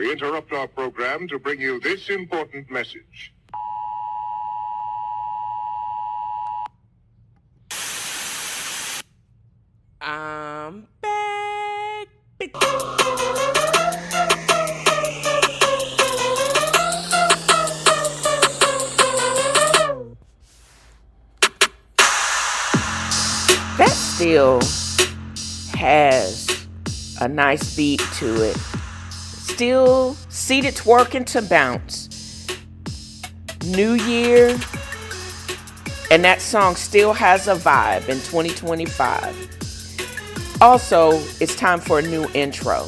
we interrupt our program to bring you this important message. I'm back. That still has a nice beat to it. Still seated twerking to bounce. New year, and that song still has a vibe in 2025. Also, it's time for a new intro.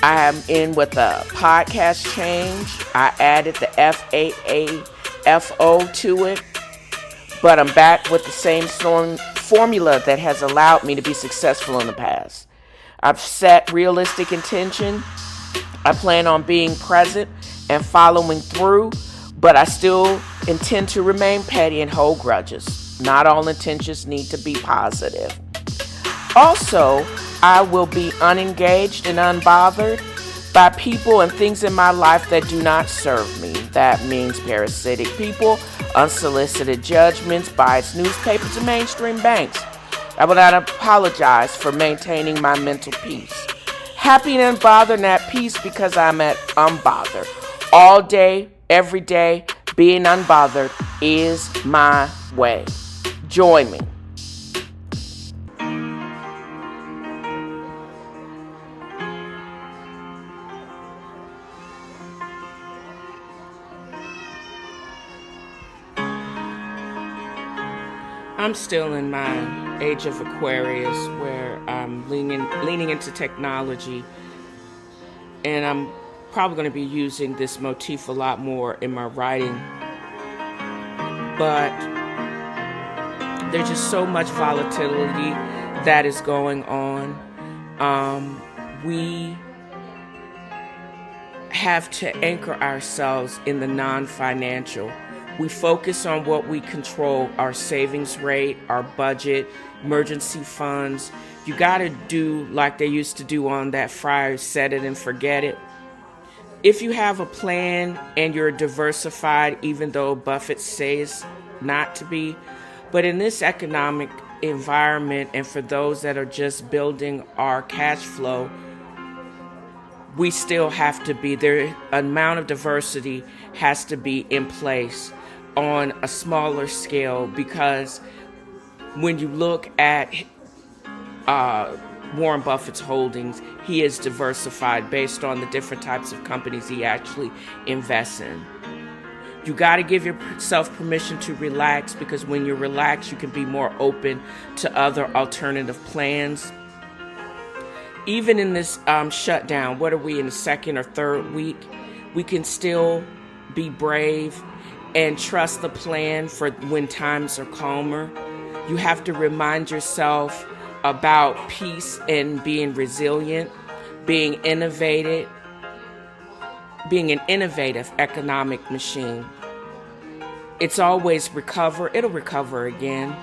I am in with a podcast change. I added the F.A.A.F.O to it, but I'm back with the same formula that has allowed me to be successful in the past. I've set realistic intention. I plan on being present and following through, but I still intend to remain petty and hold grudges. Not all intentions need to be positive. Also, I will be unengaged and unbothered by people and things in my life that do not serve me. That means parasitic people, unsolicited judgments, biased newspapers, and mainstream banks. I will not apologize for maintaining my mental peace. Happy and unbothered and at peace because I'm at unbothered. All day, every day, being unbothered is my way. Join me. I'm still in my age of Aquarius where I'm leaning into technology, and I'm probably going to be using this motif a lot more in my writing. But there's just so much volatility that is going on. We have to anchor ourselves in the non-financial. We focus on what we control, our savings rate, our budget, emergency funds. You got to do like they used to do on that Friar, set it and forget it. If you have a plan and you're diversified, even though Buffett says not to be, but in this economic environment and for those that are just building our cash flow, we still have to be there. Amount of diversity has to be in place on a smaller scale, because when you look at Warren Buffett's holdings, he is diversified based on the different types of companies he actually invests in. You got to give yourself permission to relax, because when you relax, you can be more open to other alternative plans. Even in this shutdown, what are we in the second or third week? We can still be brave and trust the plan for when times are calmer. You have to remind yourself about peace and being resilient, being innovative, being an innovative economic machine. It's always recover. It'll recover again.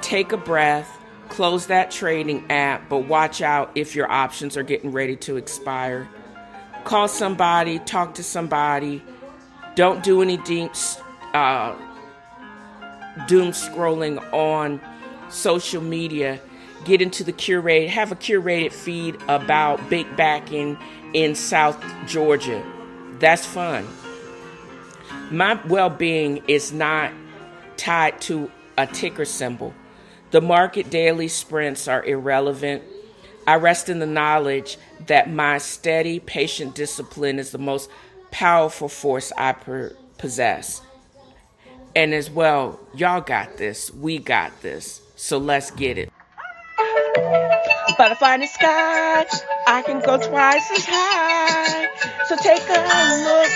Take a breath. Close that trading app, but watch out if your options are getting ready to expire. Call somebody, talk to somebody. Don't do any doom scrolling on social media. Get into the have a curated feed about big backing in South Georgia. That's fun. My well-being is not tied to a ticker symbol. The market daily sprints are irrelevant. I rest in the knowledge that my steady, patient discipline is the most powerful force I possess. And as well, y'all got this. We got this. So let's get it. Butterfly in the sky, I can go twice as high. So take a look.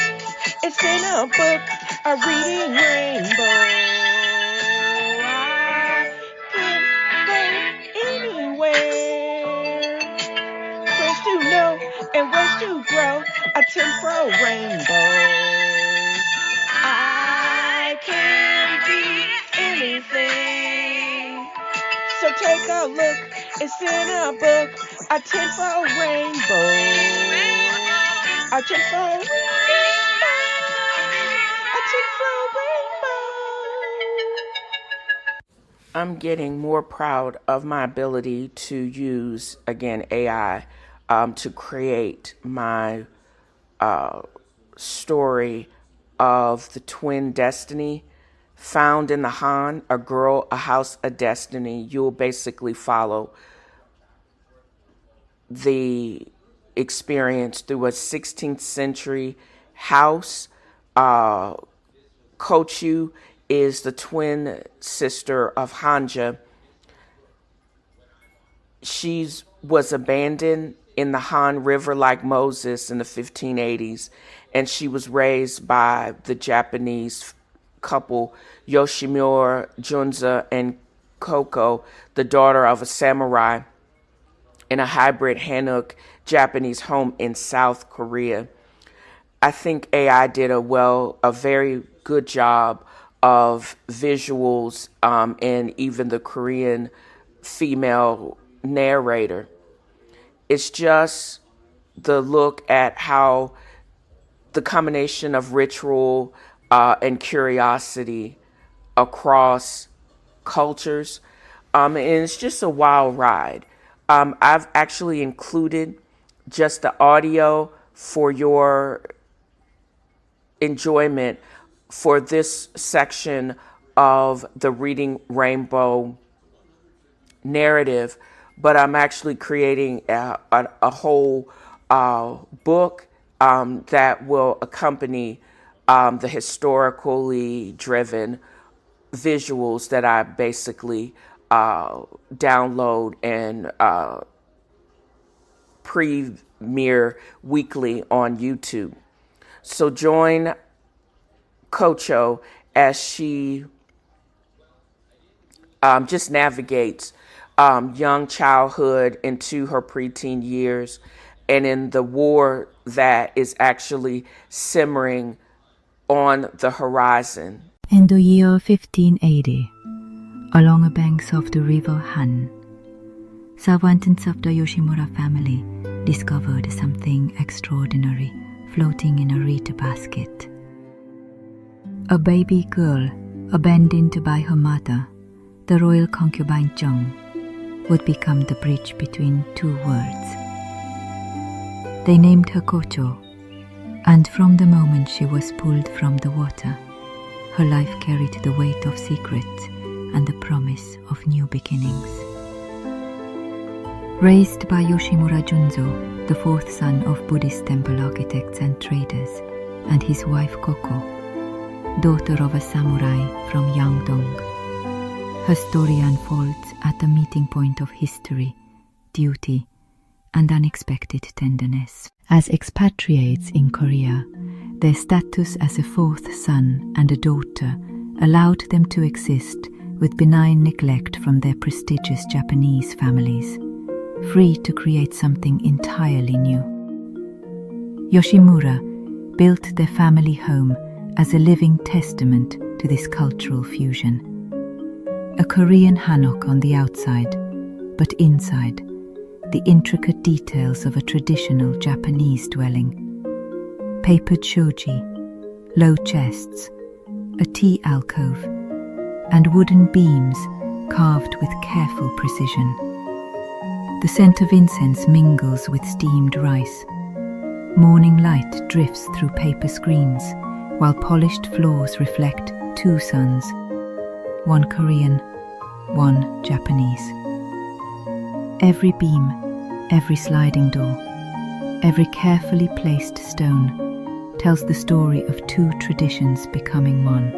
It's in a book, a reading rainbow. Where's to know and where's to grow a temporal rainbow. I can be anything. So take a look, it's in a book, a temporal rainbow. A chick for a rainbow. A chick for a rainbow. I'm getting more proud of my ability to use, again, AI to create my story of the twin destiny found in the Han, a girl, a house, a destiny. You'll basically follow the experience through a 16th century house. Kochou is the twin sister of Hanja. She was abandoned in the Han River like Moses in the 1580s, and she was raised by the Japanese couple Yoshimura Junzo and Koko, the daughter of a samurai, in a hybrid Hanok-Japanese home in South Korea. I think AI did a very good job of visuals and even the Korean female narrator. It's just the look at how the combination of ritual and curiosity across cultures, and it's just a wild ride. I've actually included just the audio for your enjoyment for this section of the Reading Rainbow narrative, but I'm actually creating a whole book that will accompany the historically driven visuals that I basically download and premiere weekly on YouTube. So join Kochou as she just navigates young childhood into her preteen years and in the war that is actually simmering on the horizon. In the year 1580, along the banks of the river Han, servants of the Yoshimura family discovered something extraordinary floating in a reed basket. A baby girl abandoned by her mother, the royal concubine Zheng, would become the bridge between two worlds. They named her Kochou, and from the moment she was pulled from the water, her life carried the weight of secrets and the promise of new beginnings. Raised by Yoshimura Junzo, the fourth son of Buddhist temple architects and traders, and his wife Koko, daughter of a samurai from Yangdong, her story unfolds at the meeting point of history, duty, and unexpected tenderness. As expatriates in Korea, their status as a fourth son and a daughter allowed them to exist with benign neglect from their prestigious Japanese families, free to create something entirely new. Yoshimura built their family home as a living testament to this cultural fusion. A Korean hanok on the outside, but inside, the intricate details of a traditional Japanese dwelling. Papered shoji, low chests, a tea alcove, and wooden beams carved with careful precision. The scent of incense mingles with steamed rice. Morning light drifts through paper screens, while polished floors reflect two suns, one Korean, one Japanese. Every beam, every sliding door, every carefully placed stone tells the story of two traditions becoming one.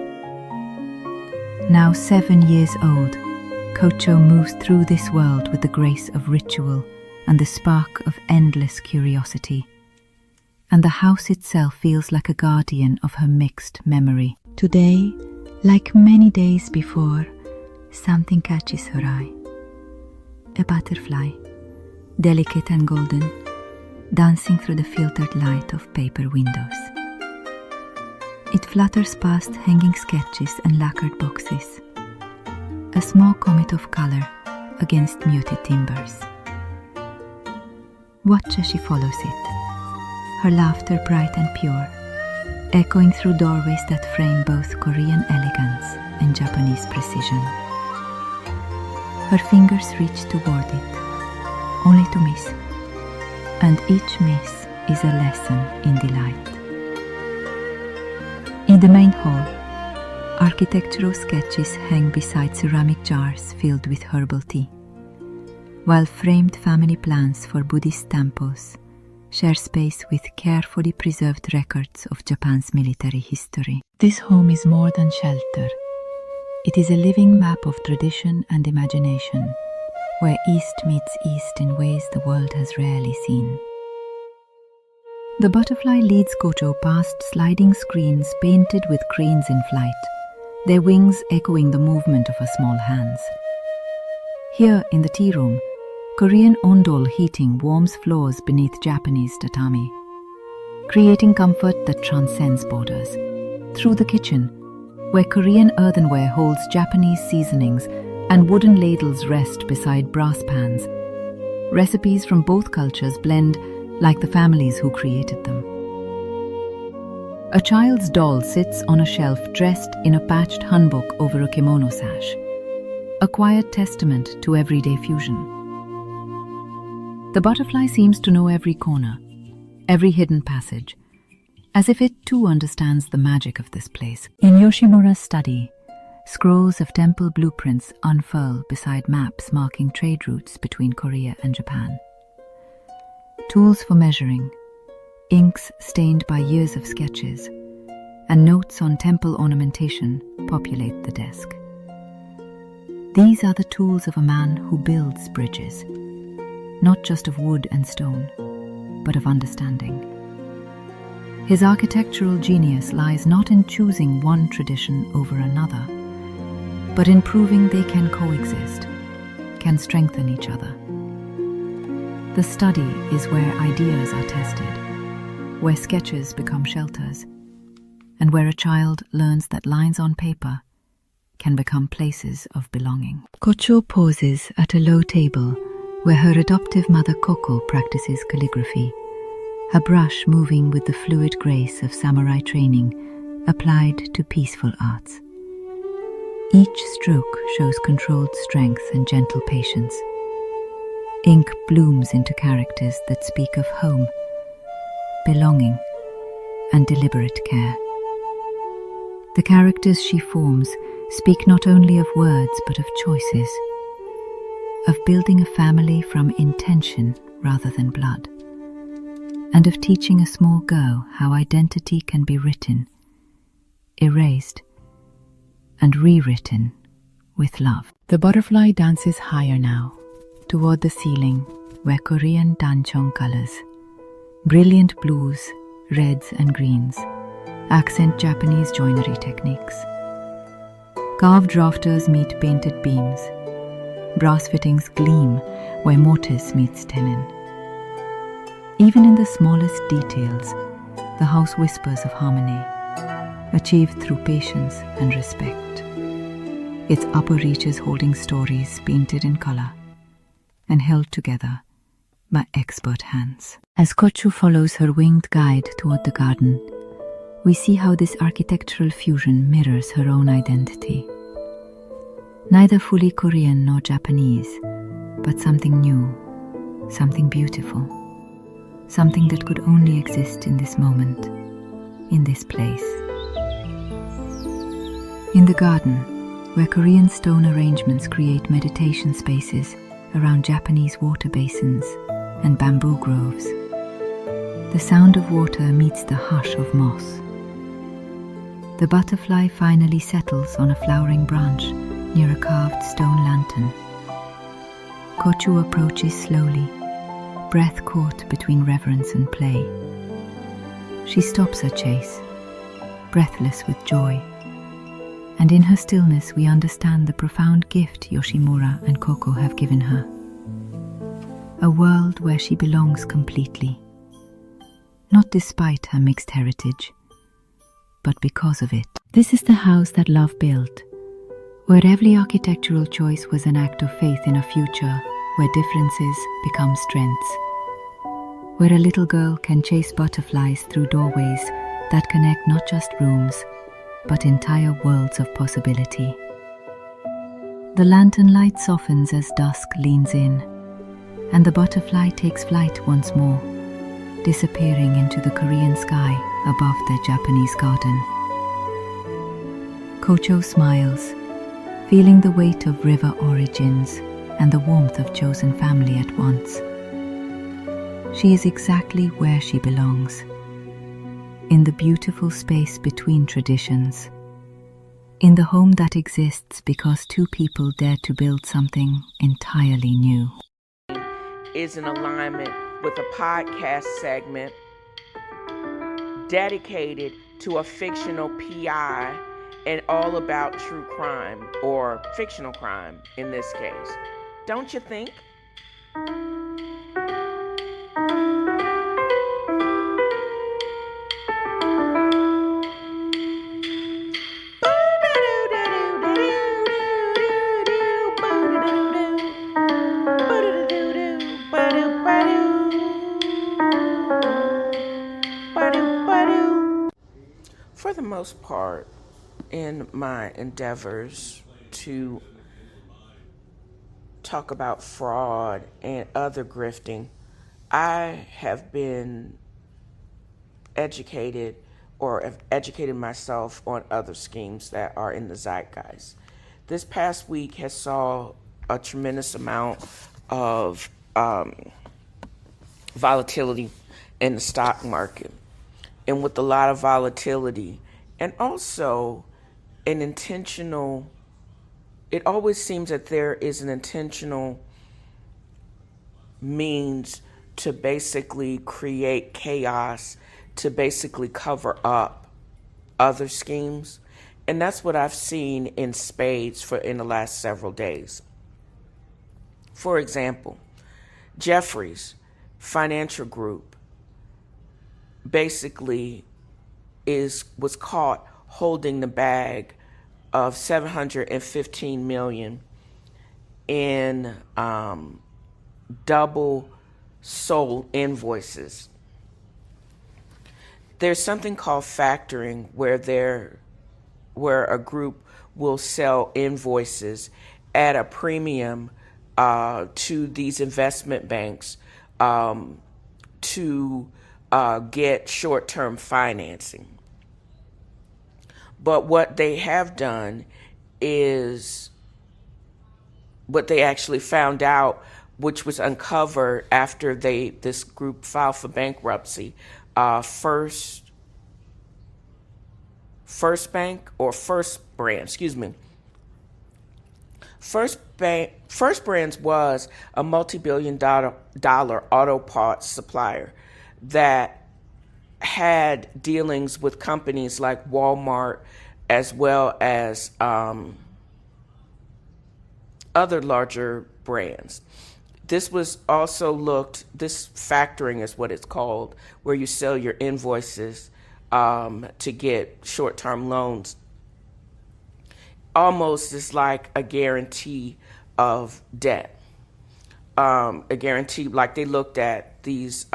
Now 7 years old, Kochou moves through this world with the grace of ritual and the spark of endless curiosity. And the house itself feels like a guardian of her mixed memory. Today, like many days before, something catches her eye. A butterfly, delicate and golden, dancing through the filtered light of paper windows. It flutters past hanging sketches and lacquered boxes, a small comet of color against muted timbers. Watch as she follows it, her laughter bright and pure, echoing through doorways that frame both Korean elegance and Japanese precision. Her fingers reach toward it, only to miss, and each miss is a lesson in delight. In the main hall, architectural sketches hang beside ceramic jars filled with herbal tea, while framed family plans for Buddhist temples share space with carefully preserved records of Japan's military history. This home is more than shelter. It is a living map of tradition and imagination, where East meets East in ways the world has rarely seen. The butterfly leads Kochou past sliding screens painted with cranes in flight, their wings echoing the movement of her small hands. Here in the tea room, Korean ondol heating warms floors beneath Japanese tatami, creating comfort that transcends borders. Through the kitchen, where Korean earthenware holds Japanese seasonings and wooden ladles rest beside brass pans, recipes from both cultures blend like the families who created them. A child's doll sits on a shelf dressed in a patched hanbok over a kimono sash, a quiet testament to everyday fusion. The butterfly seems to know every corner, every hidden passage, as if it too understands the magic of this place. In Yoshimura's study, scrolls of temple blueprints unfurl beside maps marking trade routes between Korea and Japan. Tools for measuring, inks stained by years of sketches, and notes on temple ornamentation populate the desk. These are the tools of a man who builds bridges, not just of wood and stone, but of understanding. His architectural genius lies not in choosing one tradition over another, but in proving they can coexist, can strengthen each other. The study is where ideas are tested, where sketches become shelters, and where a child learns that lines on paper can become places of belonging. Kochou pauses at a low table where her adoptive mother Koko practices calligraphy, her brush moving with the fluid grace of samurai training applied to peaceful arts. Each stroke shows controlled strength and gentle patience. Ink blooms into characters that speak of home, belonging, and deliberate care. The characters she forms speak not only of words but of choices, of building a family from intention rather than blood, and of teaching a small girl how identity can be written, erased, and rewritten with love. The butterfly dances higher now, toward the ceiling where Korean danchong colors, brilliant blues, reds and greens, accent Japanese joinery techniques. Carved rafters meet painted beams. Brass fittings gleam where mortise meets tenon. Even in the smallest details, the house whispers of harmony, achieved through patience and respect. Its upper reaches holding stories painted in color and held together by expert hands. As Kochou follows her winged guide toward the garden, we see how this architectural fusion mirrors her own identity. Neither fully Korean nor Japanese, but something new, something beautiful, something that could only exist in this moment, in this place. In the garden, where Korean stone arrangements create meditation spaces around Japanese water basins and bamboo groves, the sound of water meets the hush of moss. The butterfly finally settles on a flowering branch near a carved stone lantern. Kochou approaches slowly, breath caught between reverence and play. She stops her chase, breathless with joy, and in her stillness we understand the profound gift Yoshimura and Koko have given her. A world where she belongs completely, not despite her mixed heritage, but because of it. This is the house that love built, where every architectural choice was an act of faith in a future where differences become strengths, where a little girl can chase butterflies through doorways that connect not just rooms, but entire worlds of possibility. The lantern light softens as dusk leans in, and the butterfly takes flight once more, disappearing into the Korean sky above the Japanese garden. Kochou smiles, feeling the weight of river origins and the warmth of chosen family at once. She is exactly where she belongs, in the beautiful space between traditions, in the home that exists because two people dared to build something entirely new. Is in alignment with a podcast segment dedicated to a fictional PI and all about true crime, or fictional crime in this case. Don't you think? For the most part, in my endeavors to talk about fraud and other grifting, I have been educated or have educated myself on other schemes that are in the zeitgeist. This past week has saw a tremendous amount of volatility in the stock market. And with a lot of volatility and also an intentional, it always seems that there is an intentional means to basically create chaos, to basically cover up other schemes. And that's what I've seen in spades in the last several days. For example, Jefferies Financial Group basically was caught holding the bag of $715 million in double sold invoices. There's something called factoring where a group will sell invoices at a premium to these investment banks to get short-term financing. But what they have done is what they actually found out, which was uncovered after this group filed for bankruptcy. First Brands was a multi-billion-dollar auto parts supplier that had dealings with companies like Walmart as well as other larger brands. This was also this factoring is what it's called, where you sell your invoices to get short-term loans. Almost is like a guarantee of debt. A guarantee, like they looked at these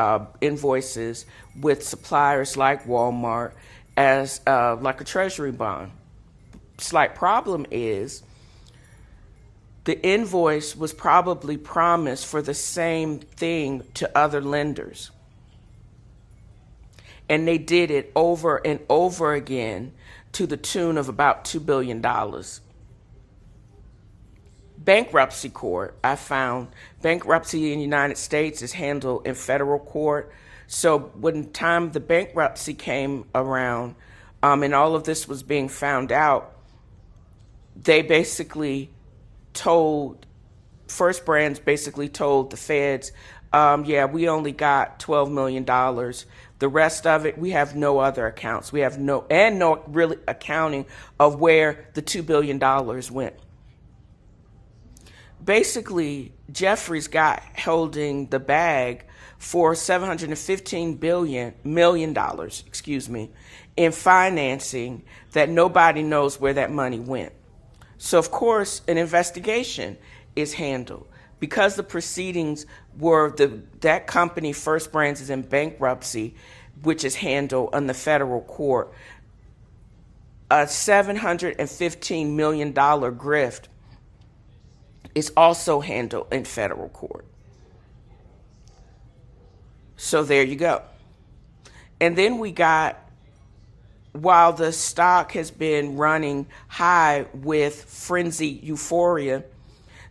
invoices with suppliers like Walmart as like a treasury bond. Slight problem is the invoice was probably promised for the same thing to other lenders. And they did it over and over again to the tune of about $2 billion. Bankruptcy court, I found bankruptcy in the United States is handled in federal court. So when time the bankruptcy came around and all of this was being found out, they basically First Brands basically told the feds, yeah, we only got $12 million. The rest of it, we have no other accounts. We have no really accounting of where the $2 billion went. Basically, Jefferies got holding the bag for $715 million, in financing that nobody knows where that money went. So, of course, an investigation is handled because the proceedings were that company, First Brands, is in bankruptcy, which is handled in the federal court. A $715 million grift is also handled in federal court. So there you go. And then we got, while the stock has been running high with frenzied euphoria,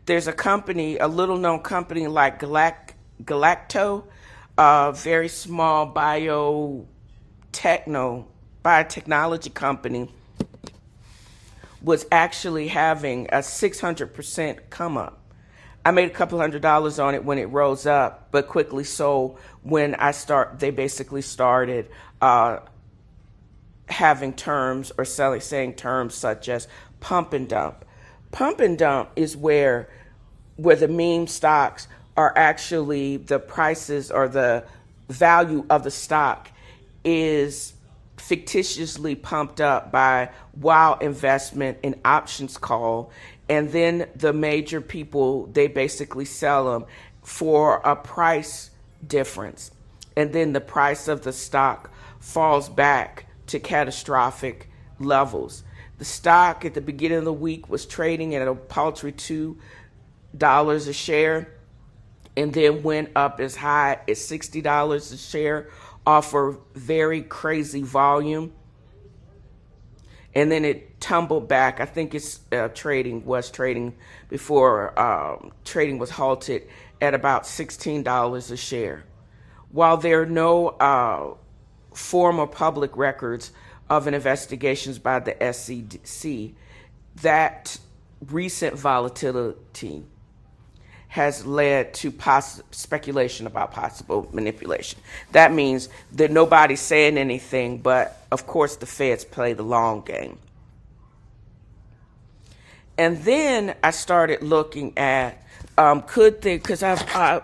there's a company, a little known company like Galacto, a very small biotechnology company, was actually having a 600% come up. I made a couple $100 on it when it rose up, but quickly sold when they basically started having terms or saying terms such as pump and dump. Pump and dump is where the meme stocks are actually, the prices or the value of the stock is fictitiously pumped up by wild investment and options call, and then the major people, they basically sell them for a price difference, and then the price of the stock falls back to catastrophic levels. The stock at the beginning of the week was trading at a paltry $2 a share, and then went up as high as $60 a share off a very crazy volume. And then it tumbled back. I think it's trading before trading was halted at about $16 a share. While there are no formal public records of an investigations by the SEC, that recent volatility has led to speculation about possible manipulation. That means that nobody's saying anything, but of course the feds play the long game. And then I started looking at because I've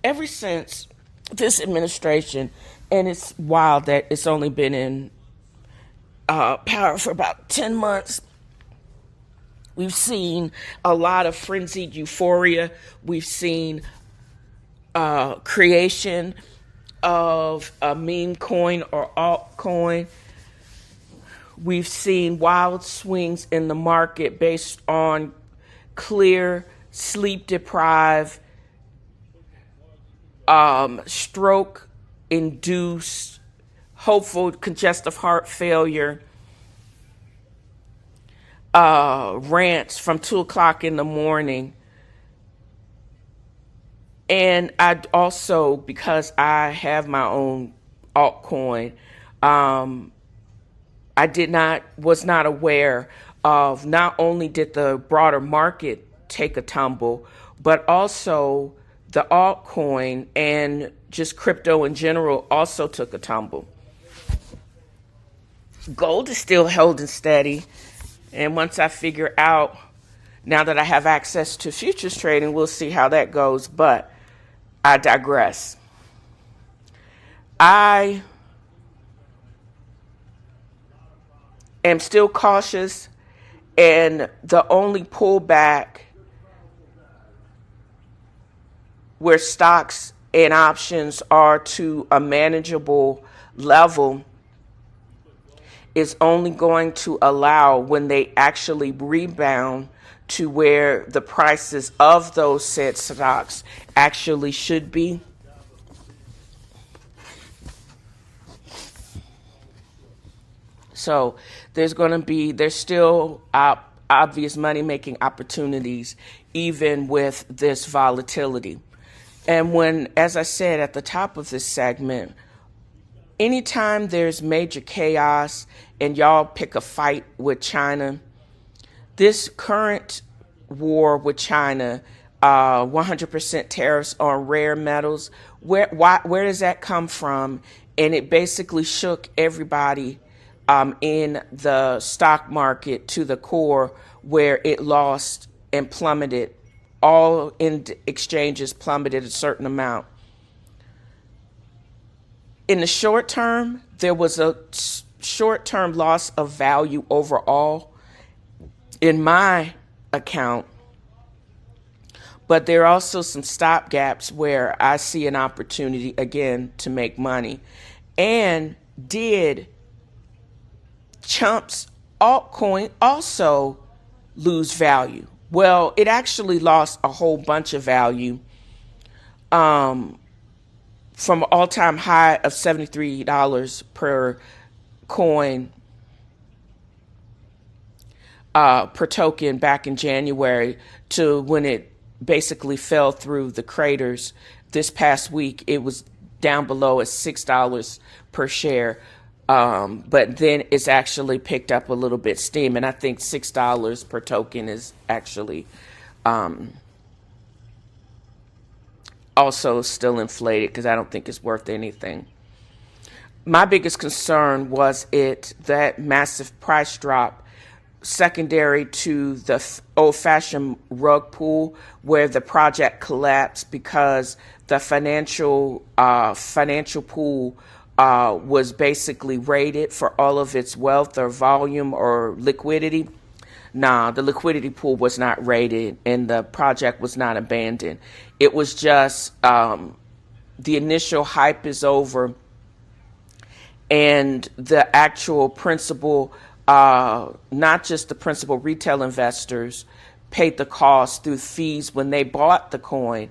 ever since this administration, and it's wild that it's only been in power for about 10 months. We've seen a lot of frenzied euphoria. We've seen creation of a meme coin or altcoin. We've seen wild swings in the market based on clear, sleep-deprived, stroke-induced, hopeful congestive heart failure rants from 2 o'clock in the morning. And I also, because I have my own altcoin, was not aware of, not only did the broader market take a tumble, but also the altcoin and just crypto in general also took a tumble. Gold is still holding steady. And once I figure out, now that I have access to futures trading, we'll see how that goes. But I digress. I am still cautious, and the only pullback where stocks and options are to a manageable level is only going to allow when they actually rebound to where the prices of those said stocks actually should be. So there's still obvious money-making opportunities even with this volatility. And when, as I said at the top of this segment, anytime there's major chaos and y'all pick a fight with China, this current war with China, 100% tariffs on rare metals, where does that come from? And it basically shook everybody in the stock market to the core, where it lost and plummeted. All in exchanges plummeted a certain amount. In the short term, there was a short-term loss of value overall in my account. But there are also some stopgaps where I see an opportunity, again, to make money. And did Chump's altcoin also lose value? Well, it actually lost a whole bunch of value from an all-time high of $73 per coin per token back in January to when it basically fell through the craters this past week. It was down below at $6 per share. But then it's actually picked up a little bit steam. And I think $6 per token is actually also still inflated because I don't think it's worth anything. My biggest concern was that massive price drop secondary to the old-fashioned rug pull where the project collapsed because the financial pool was basically rated for all of its wealth or volume or liquidity. Nah, the liquidity pool was not rated and the project was not abandoned. It was just the initial hype is over and the actual principal, not just the principal retail investors, paid the cost through fees when they bought the coin.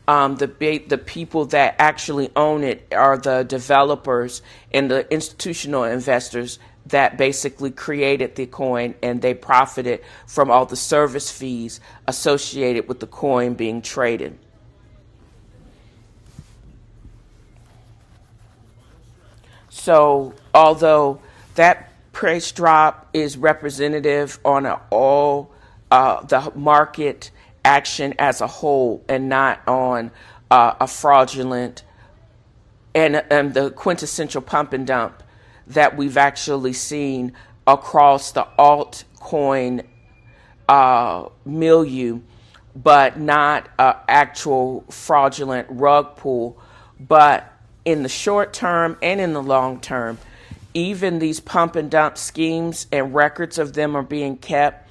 The people that actually own it are the developers and the institutional investors that basically created the coin, and they profited from all the service fees associated with the coin being traded. So although that price drop is representative on the market action as a whole and not on a fraudulent and the quintessential pump and dump that we've actually seen across the altcoin milieu, but not an actual fraudulent rug pull. But in the short term and in the long term, even these pump and dump schemes and records of them are being kept,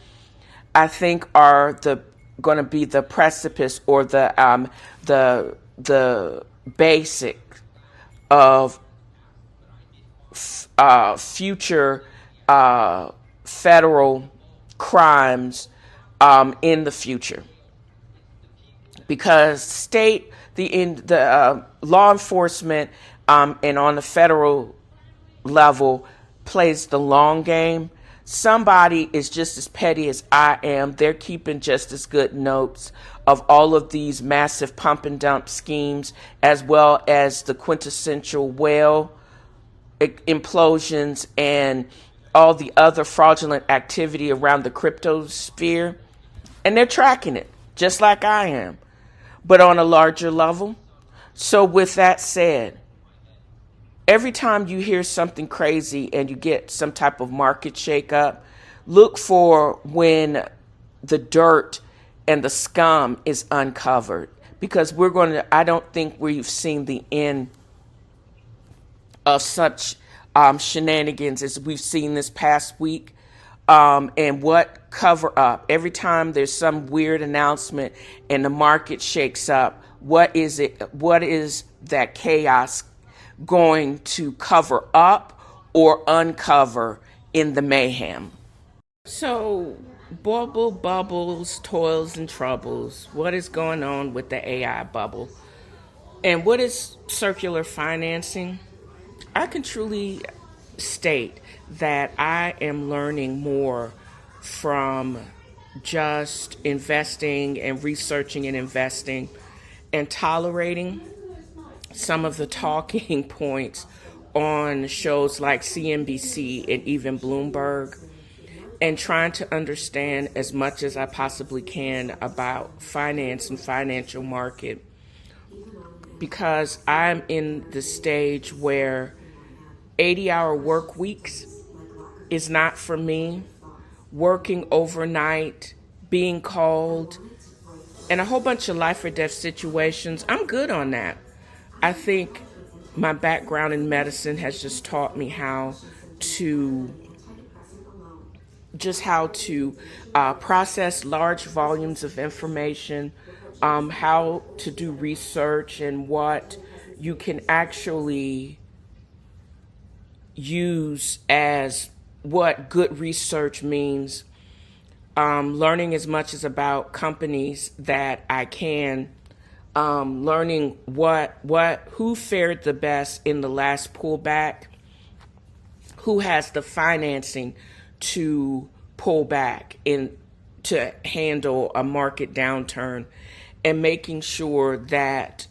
I think are going to be the precipice or the basic of future federal crimes in the future, because the law enforcement and on the federal level plays the long game. Somebody is just as petty as I am. They're keeping just as good notes of all of these massive pump and dump schemes, as well as the quintessential whale implosions and all the other fraudulent activity around the crypto sphere. And they're tracking it, just like I am, but on a larger level. So with that said, every time you hear something crazy and you get some type of market shakeup, look for when the dirt and the scum is uncovered, because I don't think we've seen the end of such shenanigans as we've seen this past week. And what cover up? Every time there's some weird announcement and the market shakes up, what is it? What is that chaos going to cover up or uncover in the mayhem? So, bubbles, toils, and troubles. What is going on with the AI bubble? And what is circular financing? I can truly state that I am learning more from just investing and researching and investing and tolerating some of the talking points on shows like CNBC and even Bloomberg, and trying to understand as much as I possibly can about finance and financial market, because I'm in the stage where 80-hour work weeks is not for me. Working overnight, being called, and a whole bunch of life or death situations, I'm good on that. I think my background in medicine has just taught me how to just how to process large volumes of information, how to do research, and what you can actually use as what good research means. Learning as much as about companies that I can, learning who fared the best in the last pullback, who has the financing to pull back in to handle a market downturn, and making sure that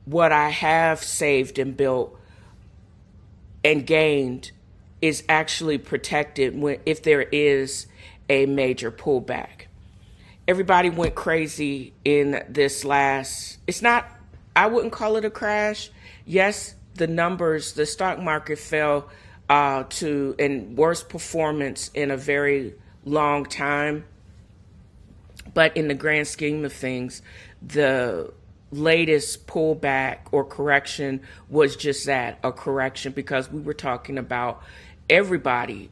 what I have saved and built and gained is actually protected if there is a major pullback. Everybody went crazy in this I wouldn't call it a crash. Yes, the stock market fell to in worst performance in a very long time. But in the grand scheme of things, the latest pullback or correction was just that, a correction, because we were talking about everybody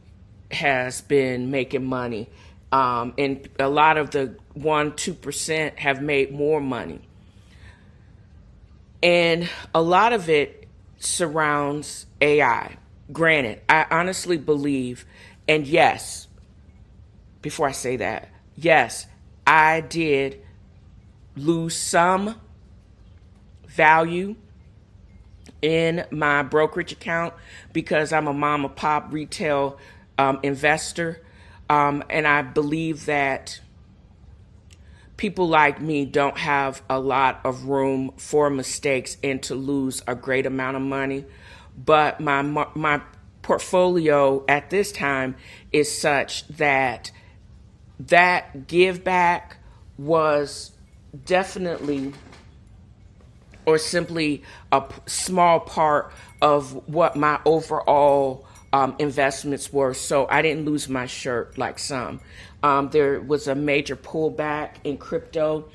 has been making money. And a lot of the 1-2% have made more money. And a lot of it surrounds AI. Granted, I honestly believe, and yes, before I say that, yes, I did lose some value in my brokerage account because I'm a mom and pop retail investor. And I believe that people like me don't have a lot of room for mistakes and to lose a great amount of money. But my portfolio at this time is such that give back was definitely or simply a small part of what my overall investments were. So I didn't lose my shirt like some. There was a major pullback in crypto.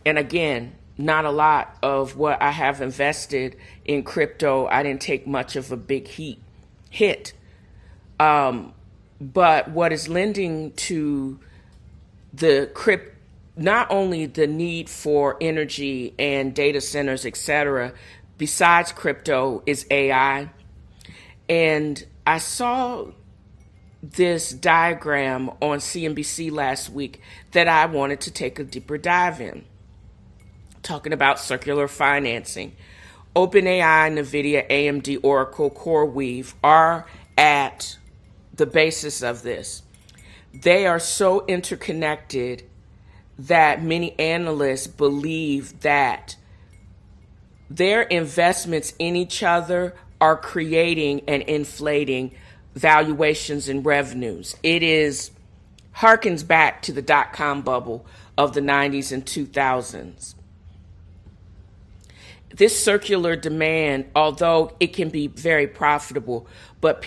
And again, not a lot of what I have invested in crypto, I didn't take much of a big hit. But what is lending to not only the need for energy and data centers, etc., besides crypto, is AI. And I saw this diagram on CNBC last week that I wanted to take a deeper dive in, talking about circular financing. OpenAI, NVIDIA, AMD, Oracle, CoreWeave are at the basis of this. They are so interconnected that many analysts believe that their investments in each other are creating and inflating valuations and revenues. It harkens back to the dot-com bubble of the 90s and 2000s. This circular demand, although it can be very profitable, but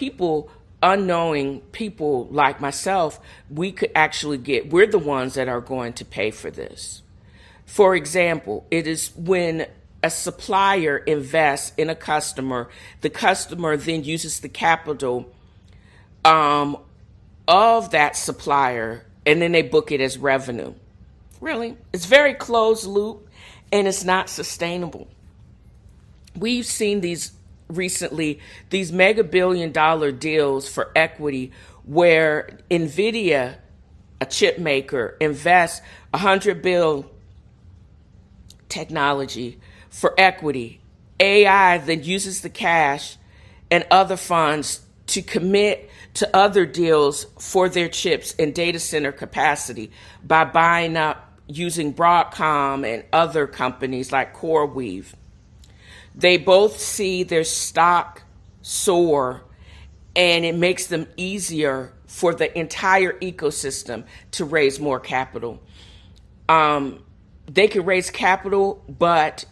unknowing people like myself, we're the ones that are going to pay for this. For example, it is when a supplier invests in a customer, the customer then uses the capital of that supplier, and then they book it as revenue. Really, it's very closed loop, and it's not sustainable. We've seen these mega billion-dollar deals for equity where NVIDIA, a chip maker, invests $100 billion technology for equity. AI then uses the cash and other funds to commit to other deals for their chips and data center capacity by buying up using Broadcom and other companies like CoreWeave. They both see their stock soar, and it makes them easier for the entire ecosystem to raise more capital. They could raise capital, but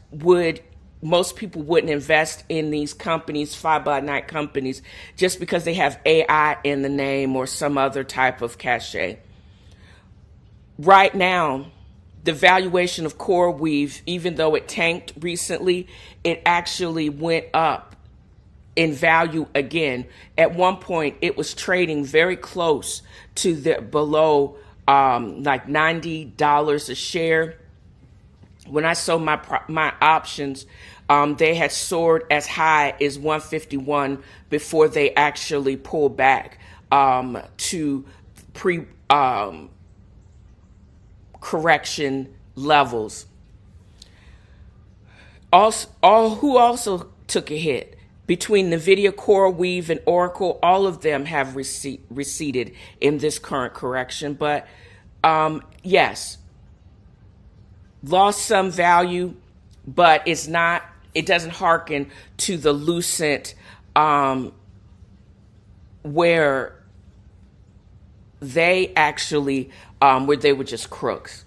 most people wouldn't invest in these companies, fly-by-night companies, just because they have AI in the name or some other type of cachet. Right now, the valuation of CoreWeave, even though it tanked recently, it actually went up in value again. At one point, it was trading very close to the below like $90 a share. When I sold my options, they had soared as high as 151 before they actually pulled back to pre correction levels. Who also took a hit? Between NVIDIA, CoreWeave, and Oracle, all of them have receded in this current correction. But yes, lost some value, but it doesn't hearken to the Lucent where they actually, where they were just crooks.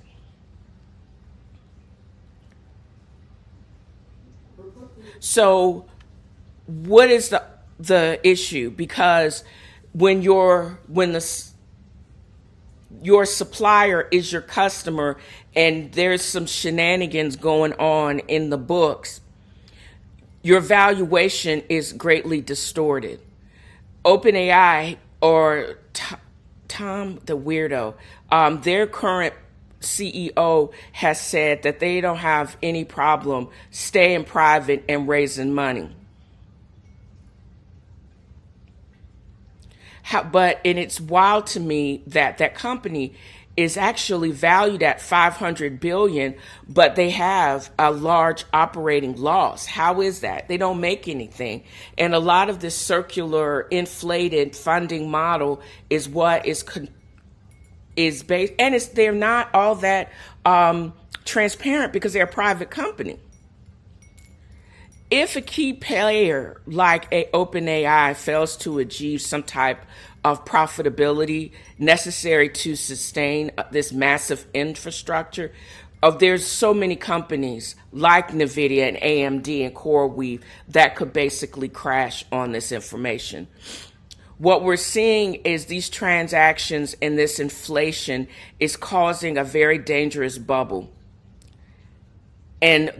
So what is the issue? Because when your supplier is your customer and there's some shenanigans going on in the books, your valuation is greatly distorted. OpenAI, or Tom the weirdo, their current CEO has said that they don't have any problem staying private and raising money. And it's wild to me that that company is actually valued at $500 billion, but they have a large operating loss. How is that? They don't make anything. And a lot of this circular inflated funding model is what is based, and they're not all that transparent because they're a private company. If a key player like OpenAI fails to achieve some type of profitability necessary to sustain this massive infrastructure, there's so many companies like NVIDIA and AMD and CoreWeave that could basically crash on this information. What we're seeing is these transactions and this inflation is causing a very dangerous bubble. And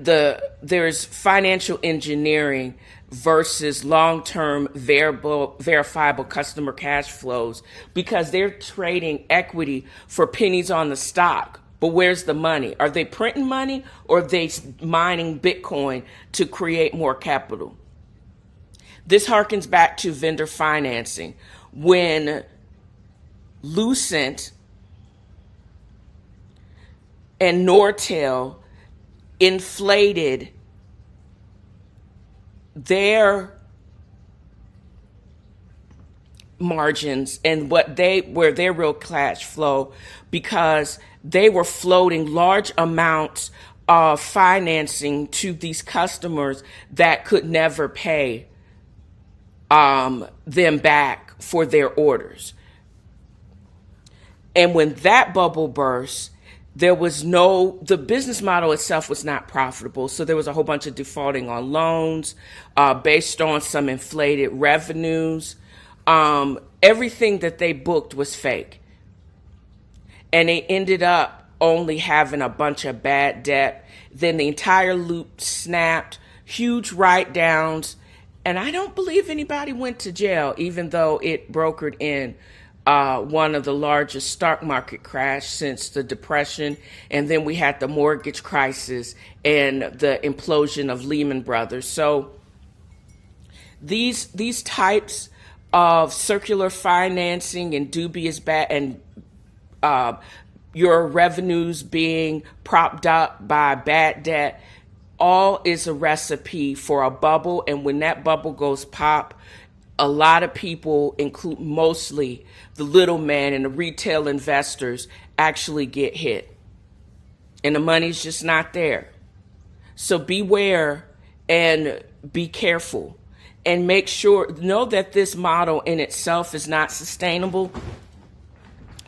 there's financial engineering versus long-term verifiable customer cash flows, because they're trading equity for pennies on the stock. But where's the money? Are they printing money, or are they mining Bitcoin to create more capital? This harkens back to vendor financing. When Lucent and Nortel inflated their margins and where their real cash flow, because they were floating large amounts of financing to these customers that could never pay them back for their orders. And when that bubble burst, the business model itself was not profitable. So there was a whole bunch of defaulting on loans based on some inflated revenues. Everything that they booked was fake. And they ended up only having a bunch of bad debt. Then the entire loop snapped, huge write-downs. And I don't believe anybody went to jail, even though it brokered in one of the largest stock market crash since the Depression. And then we had the mortgage crisis and the implosion of Lehman Brothers. So these types of circular financing and dubious and your revenues being propped up by bad debt, all is a recipe for a bubble. And when that bubble goes pop, a lot of people, include mostly the little man and the retail investors, actually get hit. And the money's just not there. So beware and be careful. And know that this model in itself is not sustainable.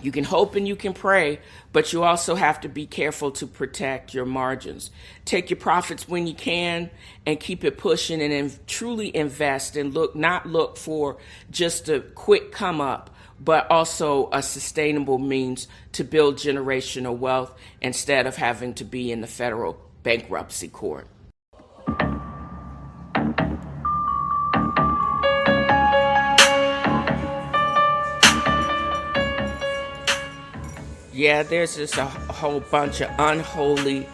You can hope and you can pray, but you also have to be careful to protect your margins. Take your profits when you can and keep it pushing, and truly invest and not look for just a quick come up, but also a sustainable means to build generational wealth instead of having to be in the federal bankruptcy court. Yeah, there's just a whole bunch of unholy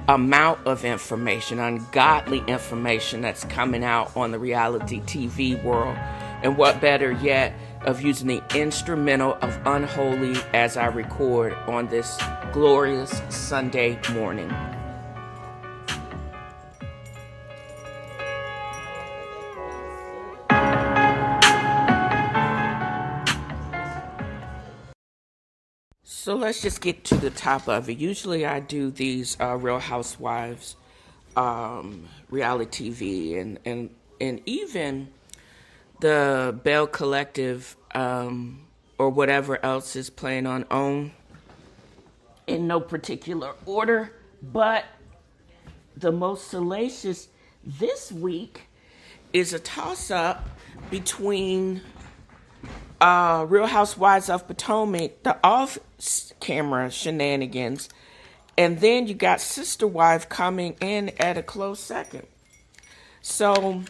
amount of information, ungodly information that's coming out on the reality TV world. And what better yet of using the instrumental of unholy as I record on this glorious Sunday morning. So let's just get to the top of it. Usually I do these Real Housewives reality TV and even the Bell Collective or whatever else is playing on OWN in no particular order. But the most salacious this week is a toss-up between Real Housewives of Potomac, the off-camera shenanigans, and then you got Sister Wife coming in at a close second. So,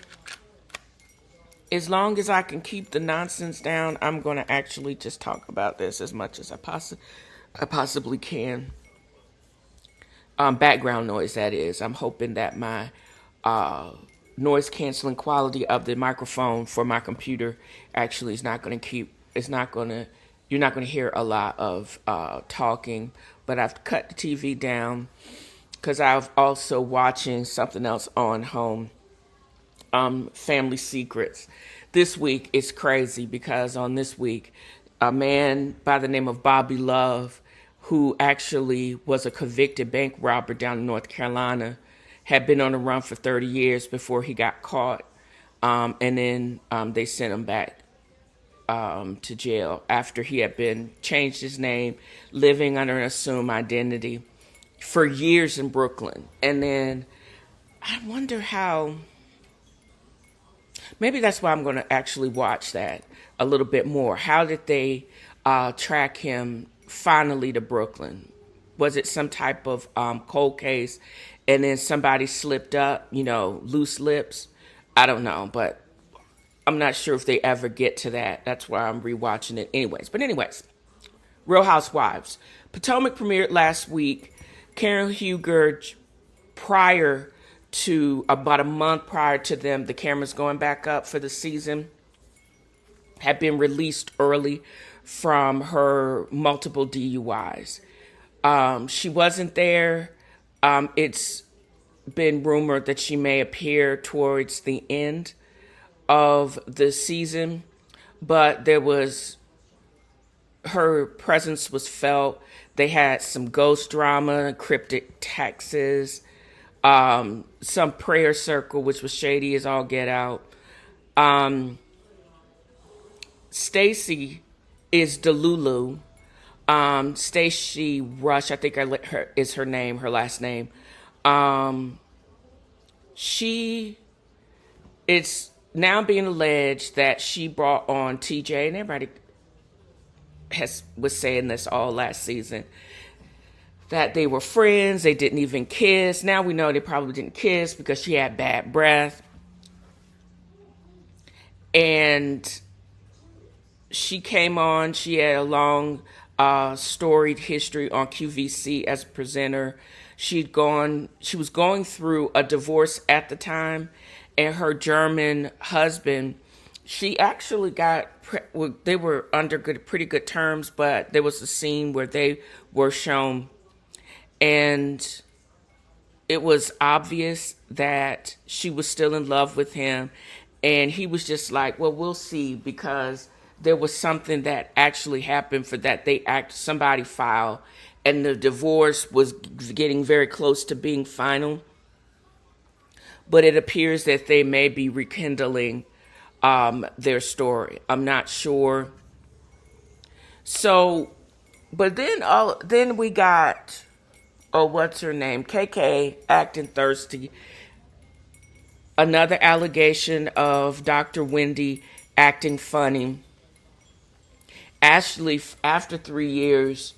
as long as I can keep the nonsense down, I'm going to actually just talk about this as much as I possibly can. Background noise, that is. I'm hoping that my noise canceling quality of the microphone for my computer actually is not going to you're not going to hear a lot of talking, but I've cut the TV down because I'm also watching something else on home, Family Secrets. This week is crazy because on this week, a man by the name of Bobby Love, who actually was a convicted bank robber down in North Carolina, had been on the run for 30 years before he got caught. And then they sent him back to jail after he had been changed his name, living under an assumed identity for years in Brooklyn. And then I wonder how, maybe that's why I'm going to actually watch that a little bit more. How did they track him finally to Brooklyn? Was it some type of cold case and then somebody slipped up, loose lips? I don't know, but I'm not sure if they ever get to that. That's why I'm rewatching it anyways. But anyways, Real Housewives. Potomac premiered last week. Karen Huger, prior to, about a month prior to them, the cameras going back up for the season, had been released early from her multiple DUIs. She wasn't there. It's been rumored that she may appear towards the end of the season, but her presence was felt. They had some ghost drama, cryptic texts, some prayer circle, which was shady as all get out. Stacy is Delulu. Stacey Rush, I think is her name, her last name. It's now being alleged that she brought on TJ, and everybody was saying this all last season, that they were friends, they didn't even kiss. Now we know they probably didn't kiss because she had bad breath. And she came on, she had a long storied history on QVC as a presenter. She was going through a divorce at the time, and her German husband, she actually they were under pretty good terms, but there was a scene where they were shown, and it was obvious that she was still in love with him, and he was just like, well, we'll see, because there was something that actually happened for that somebody filed, and the divorce was getting very close to being final. But it appears that they may be rekindling their story. I'm not sure. So, but then we got, what's her name? KK acting thirsty. Another allegation of Dr. Wendy acting funny. Ashley, after 3 years,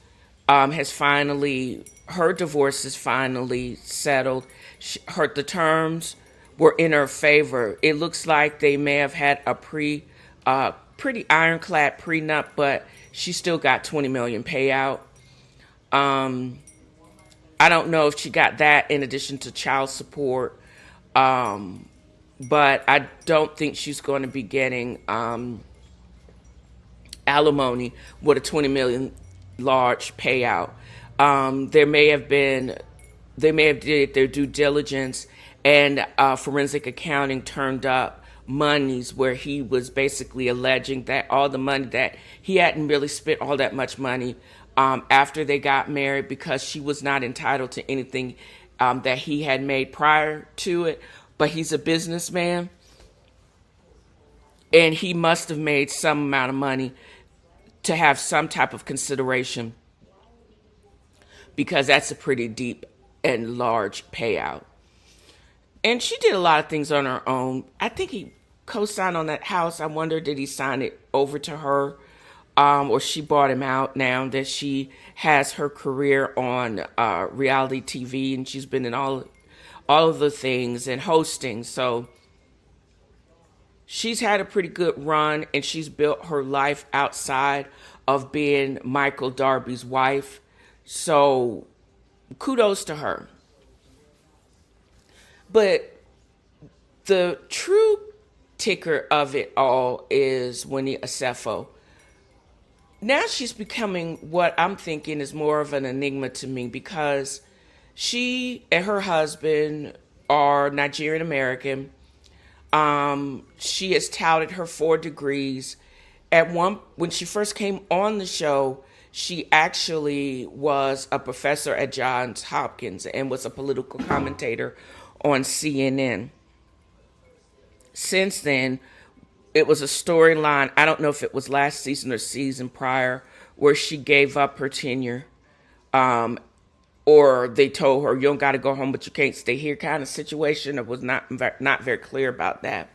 her divorce is finally settled. The terms were in her favor. It looks like they may have had a pretty ironclad prenup, but she still got $20 million payout. I don't know if she got that in addition to child support, but I don't think she's going to be getting alimony with a 20 million large payout. There may have been, they may have did their due diligence, and forensic accounting turned up monies where he was basically alleging that all the money that he hadn't really spent all that much money after they got married, because she was not entitled to anything that he had made prior to it. But he's a businessman, and he must have made some amount of money to have some type of consideration, because that's a pretty deep and large payout. And she did a lot of things on her own. I think he co-signed on that house. I wonder, did he sign it over to her, or she bought him out now that she has her career on reality TV, and she's been in all of the things and hosting. So she's had a pretty good run, and she's built her life outside of being Michael Darby's wife. So kudos to her. But the true ticker of it all is Winnie Asefo. Now she's becoming what I'm thinking is more of an enigma to me, because she and her husband are Nigerian American. She has touted her 4 degrees. When she first came on the show, she actually was a professor at Johns Hopkins and was a political commentator on CNN. Since then, it was a storyline, I don't know if it was last season or season prior, where she gave up her tenure. Or they told her, you don't got to go home, but you can't stay here kind of situation. It was not very clear about that.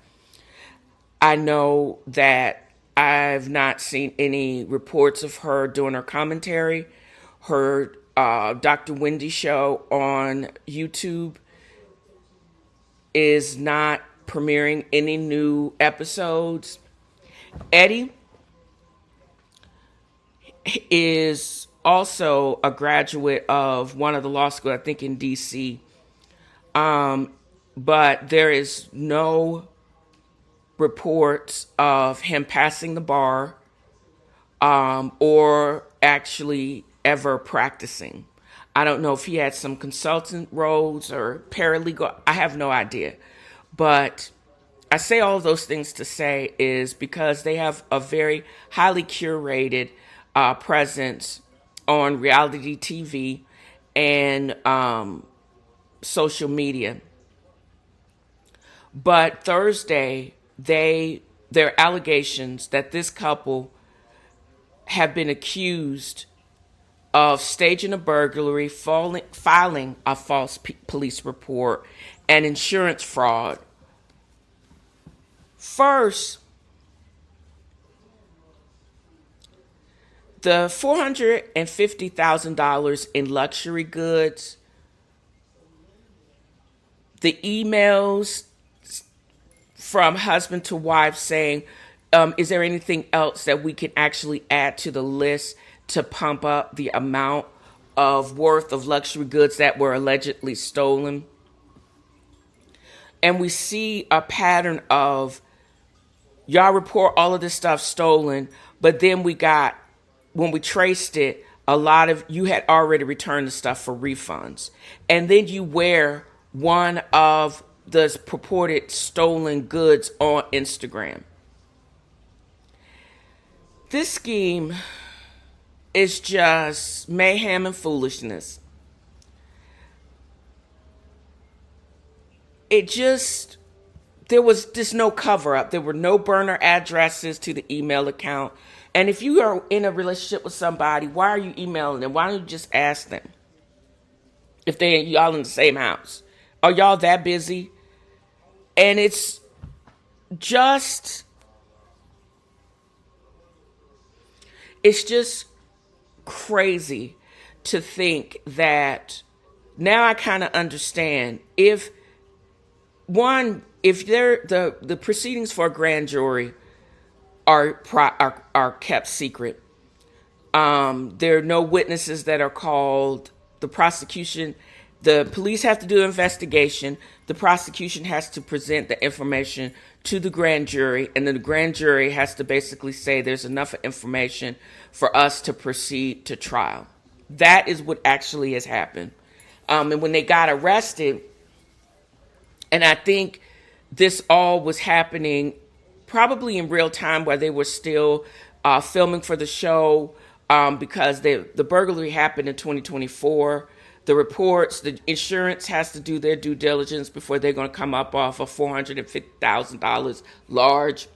I know that I've not seen any reports of her doing her commentary. Her Dr. Wendy show on YouTube is not premiering any new episodes. Eddie is also a graduate of one of the law schools, I think in DC. But there is no reports of him passing the bar or actually ever practicing. I don't know if he had some consultant roles or paralegal. I have no idea. But I say all of those things to say is because they have a very highly curated presence on reality TV and social media. But Thursday, there are allegations that this couple have been accused of staging a burglary, filing a false police report, and insurance fraud. First, the $450,000 in luxury goods, the emails from husband to wife saying, is there anything else that we can actually add to the list to pump up the amount of worth of luxury goods that were allegedly stolen? And we see a pattern of y'all report all of this stuff stolen, but then when we traced it, a lot of you had already returned the stuff for refunds. And then you wear one of the purported stolen goods on Instagram. This scheme is just mayhem and foolishness. There was just no cover up. There were no burner addresses to the email account. And if you are in a relationship with somebody, why are you emailing them? Why don't you just ask them if y'all in the same house? Are y'all that busy? And it's just crazy to think that now I kind of understand if the proceedings for a grand jury are kept secret, There are no witnesses that are called. The police have to do an investigation. The prosecution has to present the information to the grand jury, and then the grand jury has to basically say there's enough information for us to proceed to trial. That is what actually has happened. And when they got arrested, and I think this all was happening probably in real time while they were still filming for the show, because the burglary happened in 2024. The reports, the insurance has to do their due diligence before they're going to come up off of $450,000 large.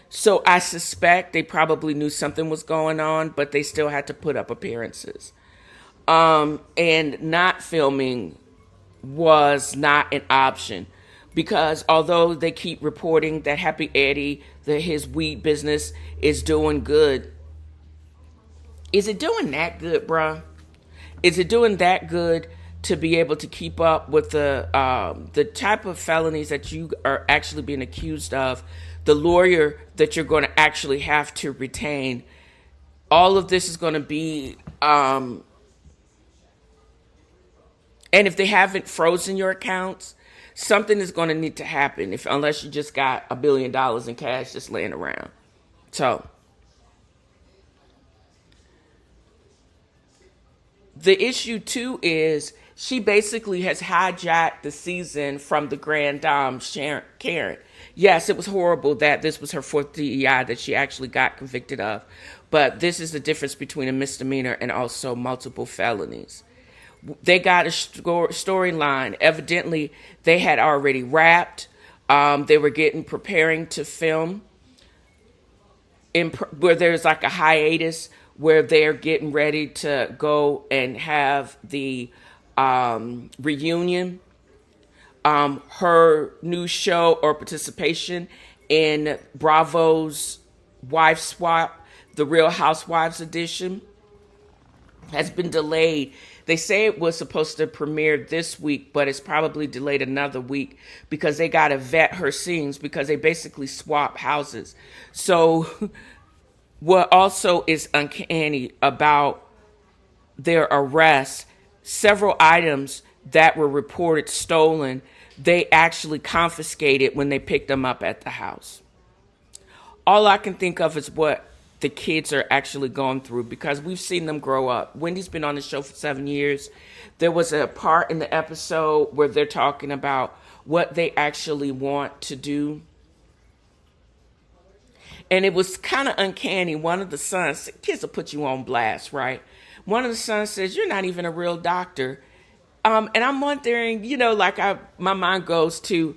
So I suspect they probably knew something was going on, but they still had to put up appearances. And not filming was not an option, because although they keep reporting that Happy Eddie, that his weed business is doing good, is it doing that good, bruh? Is it doing that good to be able to keep up with the type of felonies that you are actually being accused of, the lawyer that you're going to actually have to retain? All of this is going to be, and if they haven't frozen your accounts, something is going to need to happen, unless you just got $1 billion in cash just laying around. So the issue too is she basically has hijacked the season from the Grand Dame Karen. Yes, it was horrible that this was her 4th DEI that she actually got convicted of, but this is the difference between a misdemeanor and also multiple felonies. They got a storyline. Evidently, they had already wrapped. They were preparing to film, where there's like a hiatus where they're getting ready to go and have the reunion. Her new show or participation in Bravo's Wife Swap, the Real Housewives edition, has been delayed. They say it was supposed to premiere this week, but it's probably delayed another week because they got to vet her scenes, because they basically swap houses. So what also is uncanny about their arrest, several items that were reported stolen, they actually confiscated when they picked them up at the house. All I can think of is what the kids are actually going through, because we've seen them grow up. Wendy's been on the show for 7 years. There was a part in the episode where they're talking about what they actually want to do. And it was kind of uncanny. One of the sons, kids will put you on blast, right? One of the sons says, "You're not even a real doctor." And I'm wondering, my mind goes to,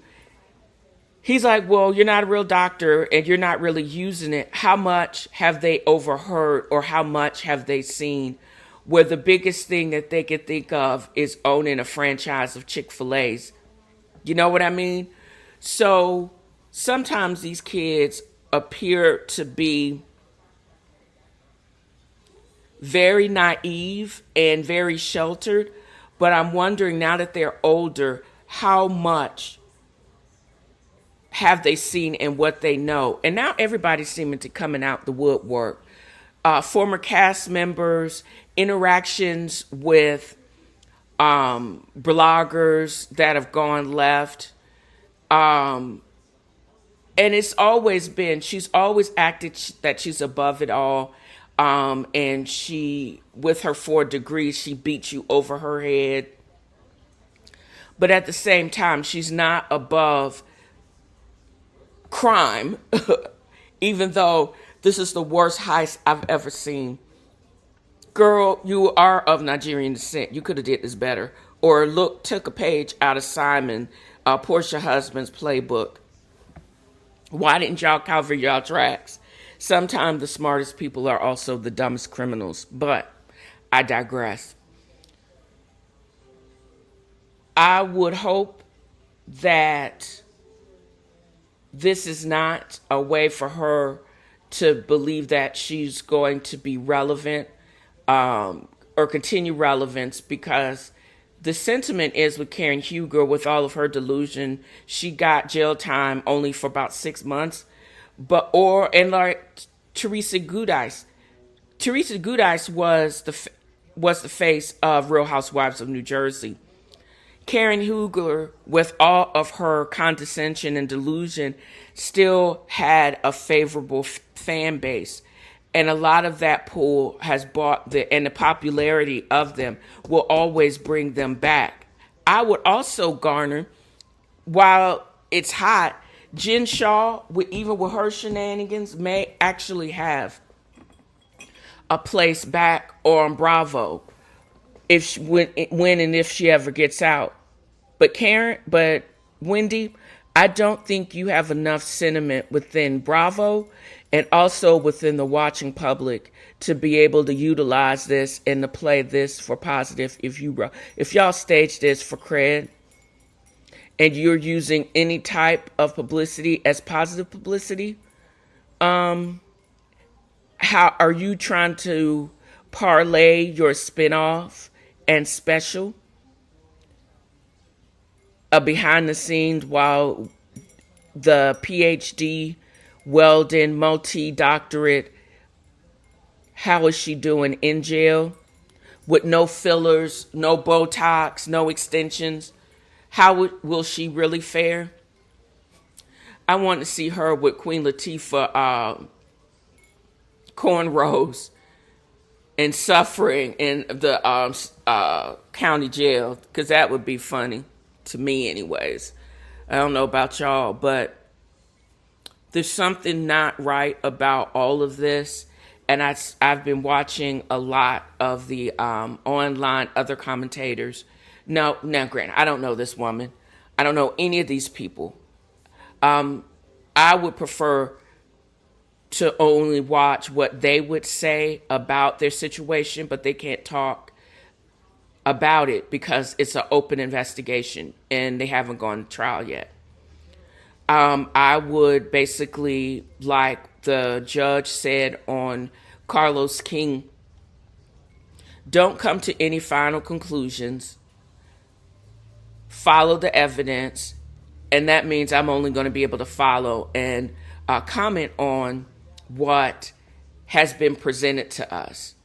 he's like, well, you're not a real doctor and you're not really using it. How much have they overheard, or how much have they seen, where the biggest thing that they could think of is owning a franchise of Chick-fil-A's? You know what I mean? So sometimes these kids appear to be very naive and very sheltered, but I'm wondering, now that they're older, how much have they seen and what they know? And now everybody's seeming to coming out the woodwork. Former cast members, interactions with bloggers that have gone left. And it's always been, she's always acted that she's above it all. And she, with her 4 degrees, she beats you over her head. But at the same time, she's not above crime, even though this is the worst heist I've ever seen. Girl, you are of Nigerian descent. You could have did this better. Or took a page out of Simon, Portia husband's playbook. Why didn't y'all cover y'all tracks? Sometimes the smartest people are also the dumbest criminals, but I digress. I would hope that this is not a way for her to believe that she's going to be relevant, or continue relevance, because the sentiment is with Karen Huger, with all of her delusion, she got jail time only for about 6 months. Teresa Giudice. Teresa Giudice was the face of Real Housewives of New Jersey. Karen Hugler, with all of her condescension and delusion, still had a favorable fan base. And a lot of that pool has bought and the popularity of them will always bring them back. I would also garner, while it's hot, Jen Shaw, even with her shenanigans, may actually have a place back on Bravo when and if she ever gets out. But Wendy, I don't think you have enough sentiment within Bravo and also within the watching public to be able to utilize this and to play this for positive. If y'all stage this for cred and you're using any type of publicity as positive publicity, how are you trying to parlay your spinoff and special behind the scenes while the PhD, Weldon, multi-doctorate, how is she doing in jail with no fillers, no Botox, no extensions? How will she really fare? I want to see her with Queen Latifah cornrows and suffering in the county jail, because that would be funny to me anyways. I don't know about y'all, but there's something not right about all of this. And I've been watching a lot of the online other commentators. Now, granted, I don't know this woman. I don't know any of these people. I would prefer to only watch what they would say about their situation, but they can't talk about it because it's an open investigation and they haven't gone to trial yet. I would basically, like the judge said on Carlos King, don't come to any final conclusions. Follow the evidence. And that means I'm only going to be able to follow and comment on what has been presented to us.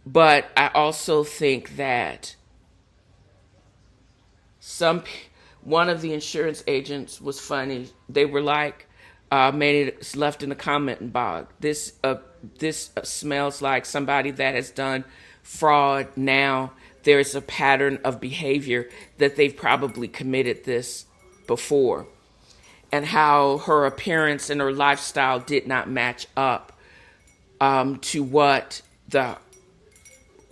But I also think that one of the insurance agents was funny. They were like, made it left in the comment box. This smells like somebody that has done fraud. Now there's a pattern of behavior that they've probably committed this before, and how her appearance and her lifestyle did not match up to what the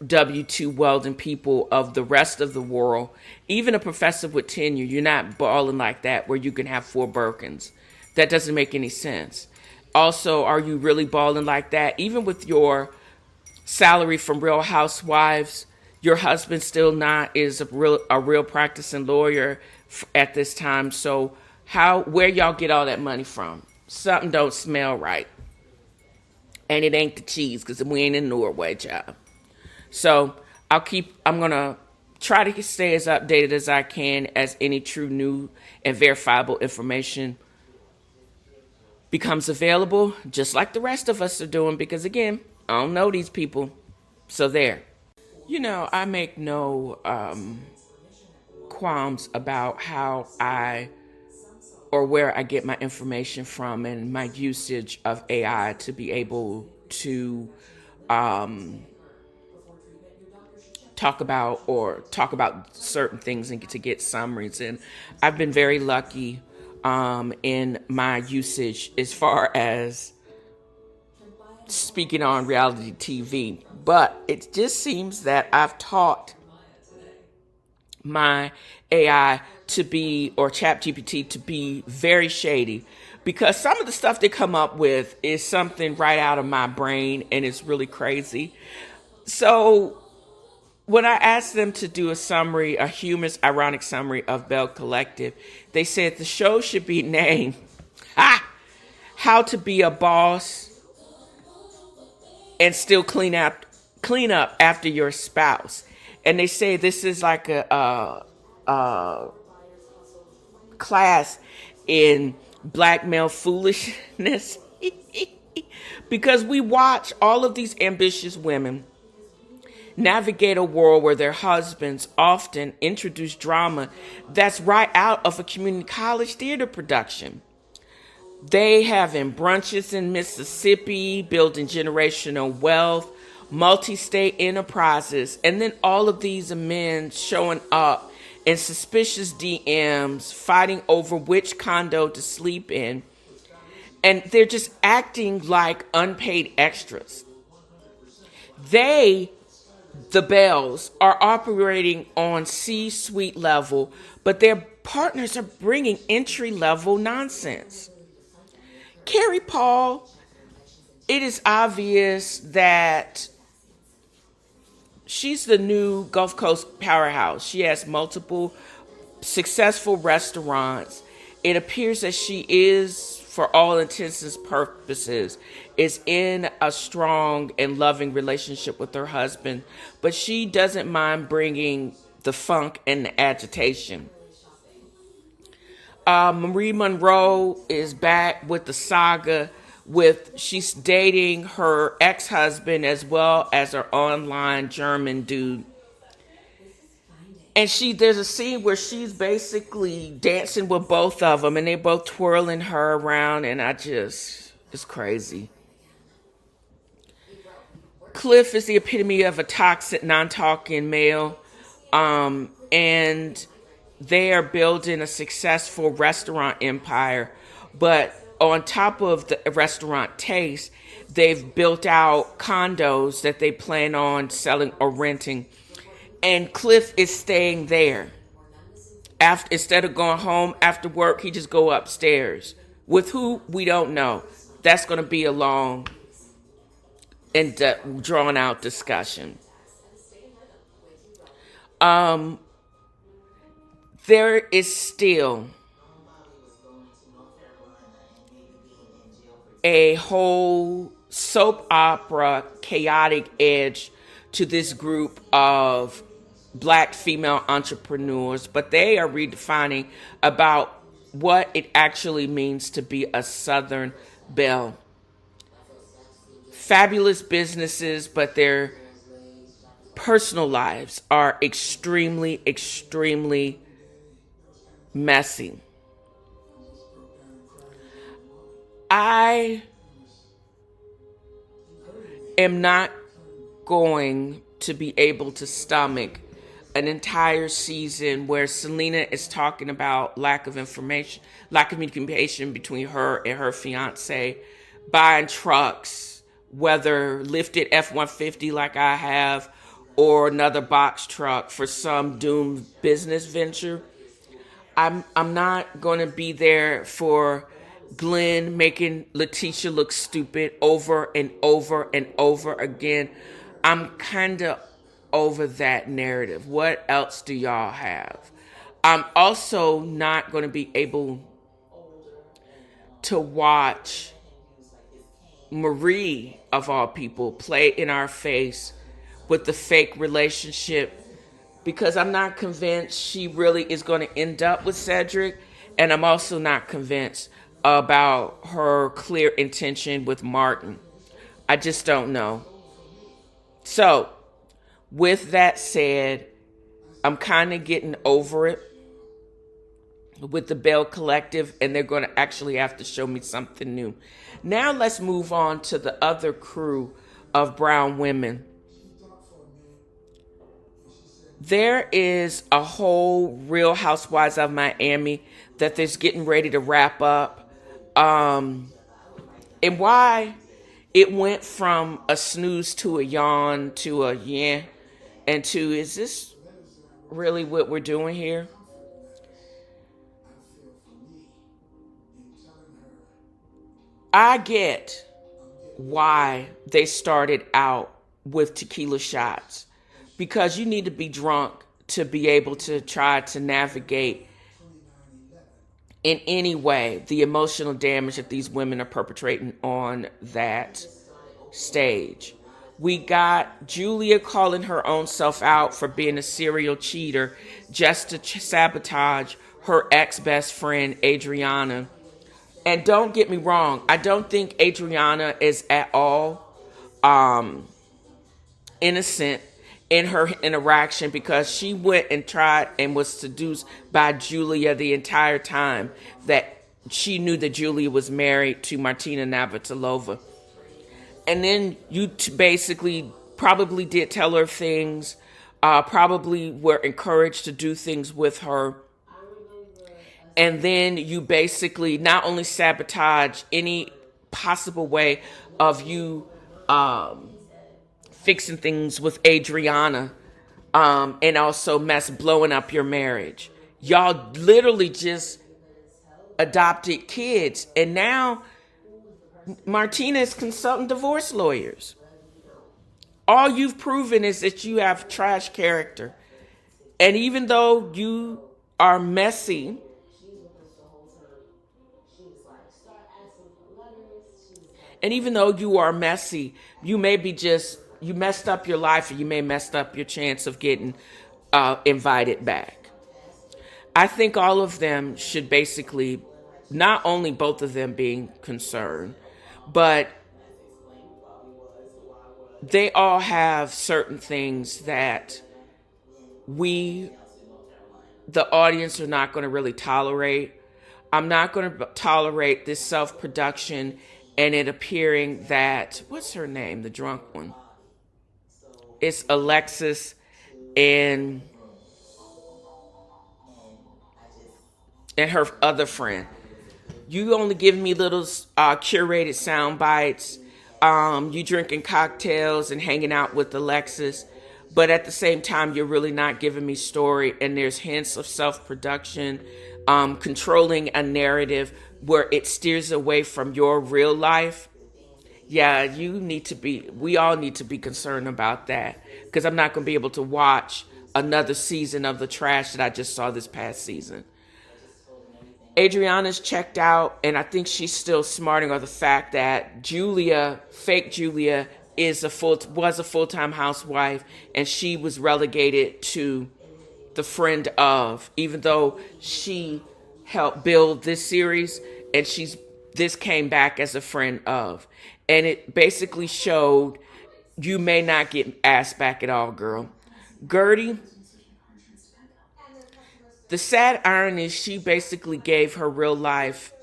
W2 Weldon people of the rest of the world, even a professor with tenure, you're not balling like that where you can have 4 Birkins. That doesn't make any sense. Also, are you really balling like that? Even with your salary from Real Housewives, your husband still is a real practicing lawyer at this time. So where y'all get all that money from? Something don't smell right. And it ain't the cheese, because we ain't in Norway, child. So I'm going to try to stay as updated as I can as any true, new, and verifiable information becomes available, just like the rest of us are doing, because again, I don't know these people. So there. I make no qualms about how or where I get my information from and my usage of AI to be able to talk about certain things and to get summaries. And I've been very lucky in my usage as far as speaking on reality TV. But it just seems that I've taught my AI to be, or ChatGPT to be, very shady, because some of the stuff they come up with is something right out of my brain and it's really crazy. So when I asked them to do a humorous, ironic summary of Bell Collective, they said the show should be named How to Be a Boss and Still Clean Up After Your Spouse. And they say this is like a class in black male foolishness. Because we watch all of these ambitious women navigate a world where their husbands often introduce drama that's right out of a community college theater production. They having brunches in Mississippi, building generational wealth, multi-state enterprises, and then all of these men showing up in suspicious DMs, fighting over which condo to sleep in, and they're just acting like unpaid extras. They, the Bells, are operating on C-suite level, but their partners are bringing entry-level nonsense. Carrie Paul, it is obvious that she's the new Gulf Coast powerhouse. She has multiple successful restaurants. It appears that she is, for all intents and purposes, is in a strong and loving relationship with her husband, but she doesn't mind bringing the funk and the agitation. Marie Monroe is back with the saga she's dating her ex-husband as well as her online German dude. And there's a scene where she's basically dancing with both of them and they both twirling her around, and it's crazy. Cliff is the epitome of a toxic, non-talking male. And they are building a successful restaurant empire. But on top of the restaurant taste, they've built out condos that they plan on selling or renting. And Cliff is staying there. Instead of going home after work, he just go upstairs. With who? We don't know. That's going to be a long and drawn out discussion. There is still a whole soap opera chaotic edge to this group of Black female entrepreneurs, but they are redefining about what it actually means to be a Southern belle. Fabulous businesses, but their personal lives are extremely, extremely messy. I am not going to be able to stomach an entire season where Selena is talking about lack of communication between her and her fiance, buying trucks, whether lifted F-150 like I have, or another box truck for some doomed business venture. I'm not going to be there for Glenn making Letitia look stupid over and over and over again. I'm kind of over that narrative. What else do y'all have? I'm also not going to be able to watch Marie, of all people, play in our face with the fake relationship, because I'm not convinced she really is going to end up with Cedric, and I'm also not convinced about her clear intention with Martin. I just don't know. So, with that said, I'm kind of getting over it with the Bell Collective, and they're going to actually have to show me something new. Now let's move on to the other crew of brown women. There is a whole Real Housewives of Miami that is getting ready to wrap up. And why it went from a snooze to a yawn to a yeah, and to, is this really what we're doing here? I get why they started out with tequila shots, because you need to be drunk to be able to try to navigate in any way the emotional damage that these women are perpetrating on that stage. We got Julia calling her own self out for being a serial cheater just to sabotage her ex-best friend, Adriana. And don't get me wrong, I don't think Adriana is at all innocent in her interaction, because she went and tried and was seduced by Julia the entire time that she knew that Julia was married to Martina Navratilova. And then you basically probably did tell her things, probably were encouraged to do things with her. And then you basically not only sabotage any possible way of you fixing things with Adriana, and also blowing up your marriage. Y'all literally just adopted kids, and now Martina is consulting divorce lawyers. All you've proven is that you have trash character. And even though you are messy, you may be you messed up your life, and you may messed up your chance of getting invited back. I think all of them should basically, not only both of them being concerned, but they all have certain things that we, the audience, are not going to really tolerate. I'm not going to tolerate this self-production and it appearing that, what's her name, the drunk one? It's Alexis and her other friend. You only give me little curated sound bites. You drinking cocktails and hanging out with Alexis, but at the same time, you're really not giving me story. And there's hints of self-production, controlling a narrative where it steers away from your real life. Yeah, we all need to be concerned about that, because I'm not going to be able to watch another season of the trash that I just saw this past season. Adriana's checked out, and I think she's still smarting on the fact that fake Julia, was a full-time housewife, and she was relegated to the friend of, even though she helped build this series, and this came back as a friend of. And it basically showed you may not get asked back at all, girl. Gertie, the sad irony is she basically gave her real life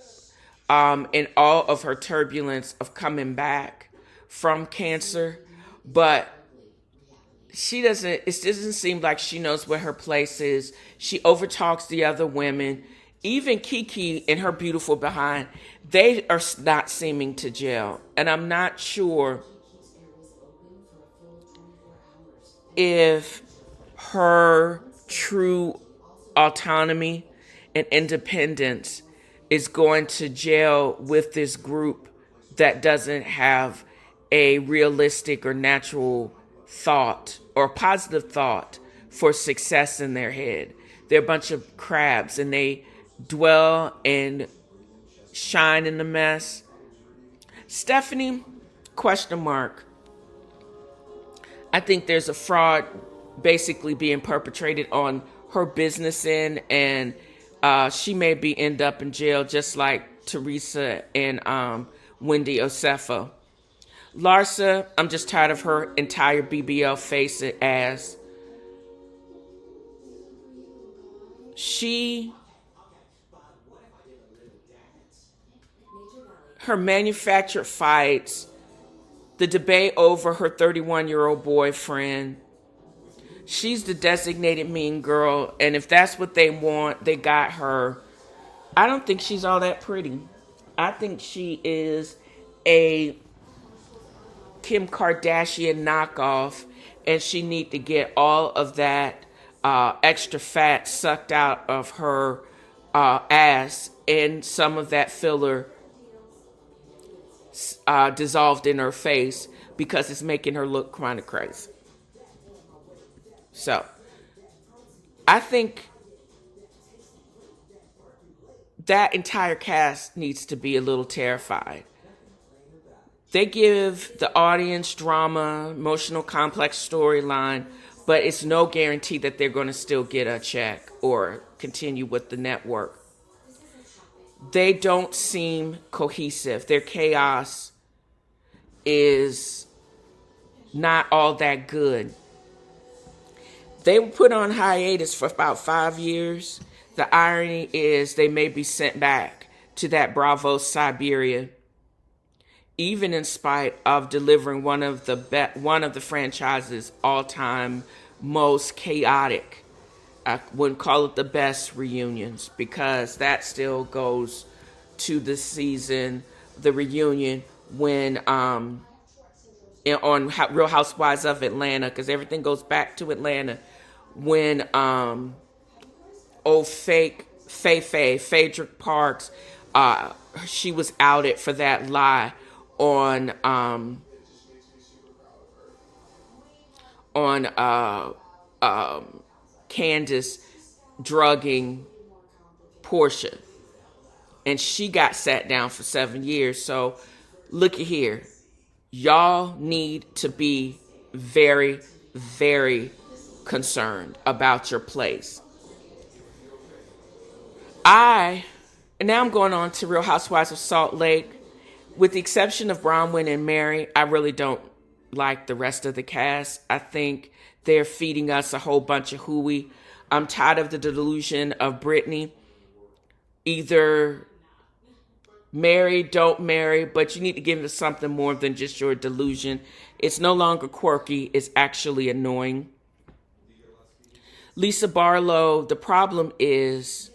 and all of her turbulence of coming back from cancer, but it doesn't seem like she knows where her place is. She overtalks the other women. Even Kiki and her beautiful behind, they are not seeming to gel. And I'm not sure if her true autonomy and independence is going to gel with this group that doesn't have a realistic or natural thought or positive thought for success in their head. They're a bunch of crabs, and they dwell and shine in the mess. Stephanie, question mark. I think there's a fraud basically being perpetrated on her business end, and she may end up in jail just like Teresa and Wendy Osefo. Larsa, I'm just tired of her entire BBL face ass. Her manufactured fights, the debate over her 31-year-old boyfriend. She's the designated mean girl, and if that's what they want, they got her. I don't think she's all that pretty. I think she is a Kim Kardashian knockoff, and she need to get all of that extra fat sucked out of her ass, and some of that filler dissolved in her face, because it's making her look kind of crazy. So, I think that entire cast needs to be a little terrified. They give the audience drama, emotional, complex storyline, but it's no guarantee that they're going to still get a check or continue with the network. they don't seem cohesive. Their chaos is not all that good. They were put on hiatus for about 5 years. The irony is they may be sent back to that Bravo Siberia, even in spite of delivering one of the franchise's all-time most chaotic, I wouldn't call it the best reunions, because that still goes to the season, the reunion when on Real Housewives of Atlanta, because everything goes back to Atlanta, when old fake F.A.A.F.O, Phaedric Parks, she was outed for that lie on Candace drugging Portia, and she got sat down for 7 years. So looky here, y'all need to be very, very concerned about your place. And now I'm going on to Real Housewives of Salt Lake. With the exception of Bronwyn and Mary, I really don't like the rest of the cast. I think they're feeding us a whole bunch of hooey. I'm tired of the delusion of Brittany. Either marry, don't marry, but you need to give us something more than just your delusion. It's no longer quirky. It's actually annoying. Lisa Barlow, the problem is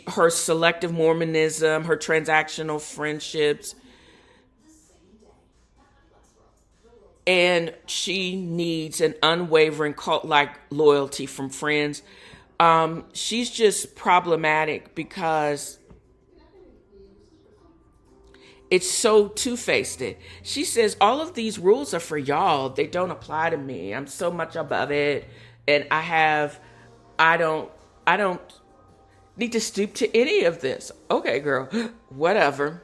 her selective Mormonism, her transactional friendships, and she needs an unwavering cult-like loyalty from friends. She's just problematic because it's so two-faced. She says, all of these rules are for y'all. They don't apply to me. I'm so much above it. And I don't need to stoop to any of this. Okay, girl, whatever.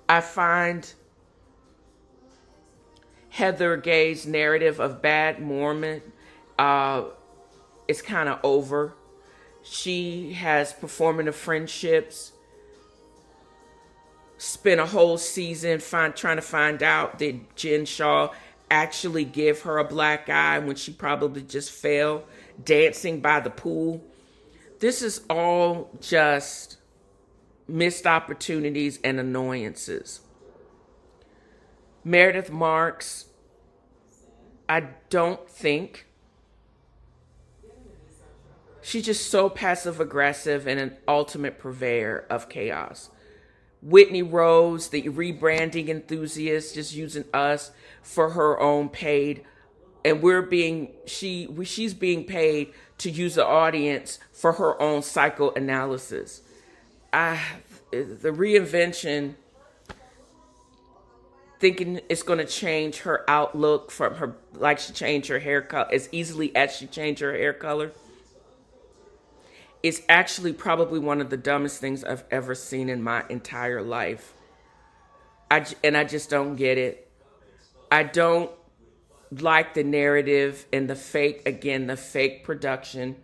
I find Heather Gay's narrative of bad Mormon is kind of over. She has performative friendships, spent a whole season trying to find out that Jen Shaw actually give her a black eye when she probably just fell dancing by the pool. This is all just missed opportunities and annoyances. Meredith Marks, I don't think. She's just so passive aggressive and an ultimate purveyor of chaos. Whitney Rose, the rebranding enthusiast, just using us for her own paid, and she's being paid to use the audience for her own psychoanalysis. The reinvention, thinking it's going to change her outlook from her, like she changed her hair color as easily as she changed her hair color, is actually probably one of the dumbest things I've ever seen in my entire life. I just don't get it. I don't like the narrative and the fake production.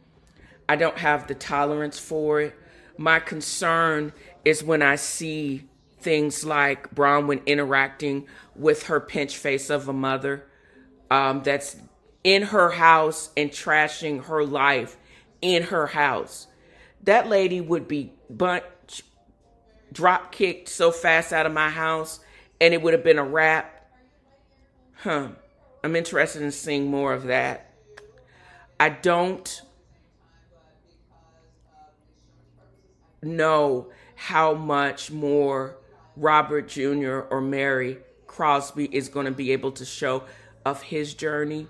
I don't have the tolerance for it. My concern is when I see things like Bronwyn interacting with her pinch face of a mother that's in her house and trashing her life in her house. That lady would be drop kicked so fast out of my house and it would have been a wrap. I'm interested in seeing more of that. I don't know how much more Robert Jr. or Mary Crosby is going to be able to show of his journey,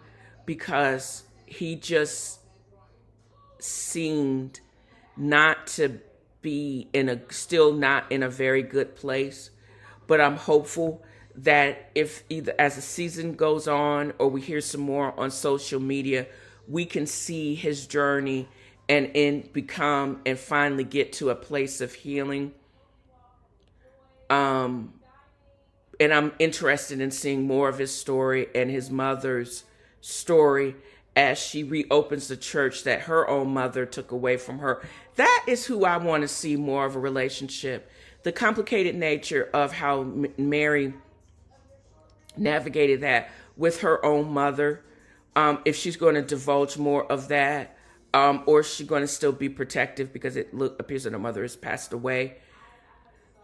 because he just seemed not to be still not in a very good place. But I'm hopeful that if either as the season goes on or we hear some more on social media, we can see his journey and become and finally get to a place of healing. And I'm interested in seeing more of his story and his mother's story as she reopens the church that her own mother took away from her. That is who I want to see more of a relationship. The complicated nature of how Mary navigated that with her own mother. If she's going to divulge more of that, or is she going to still be protective because it appears that her mother has passed away.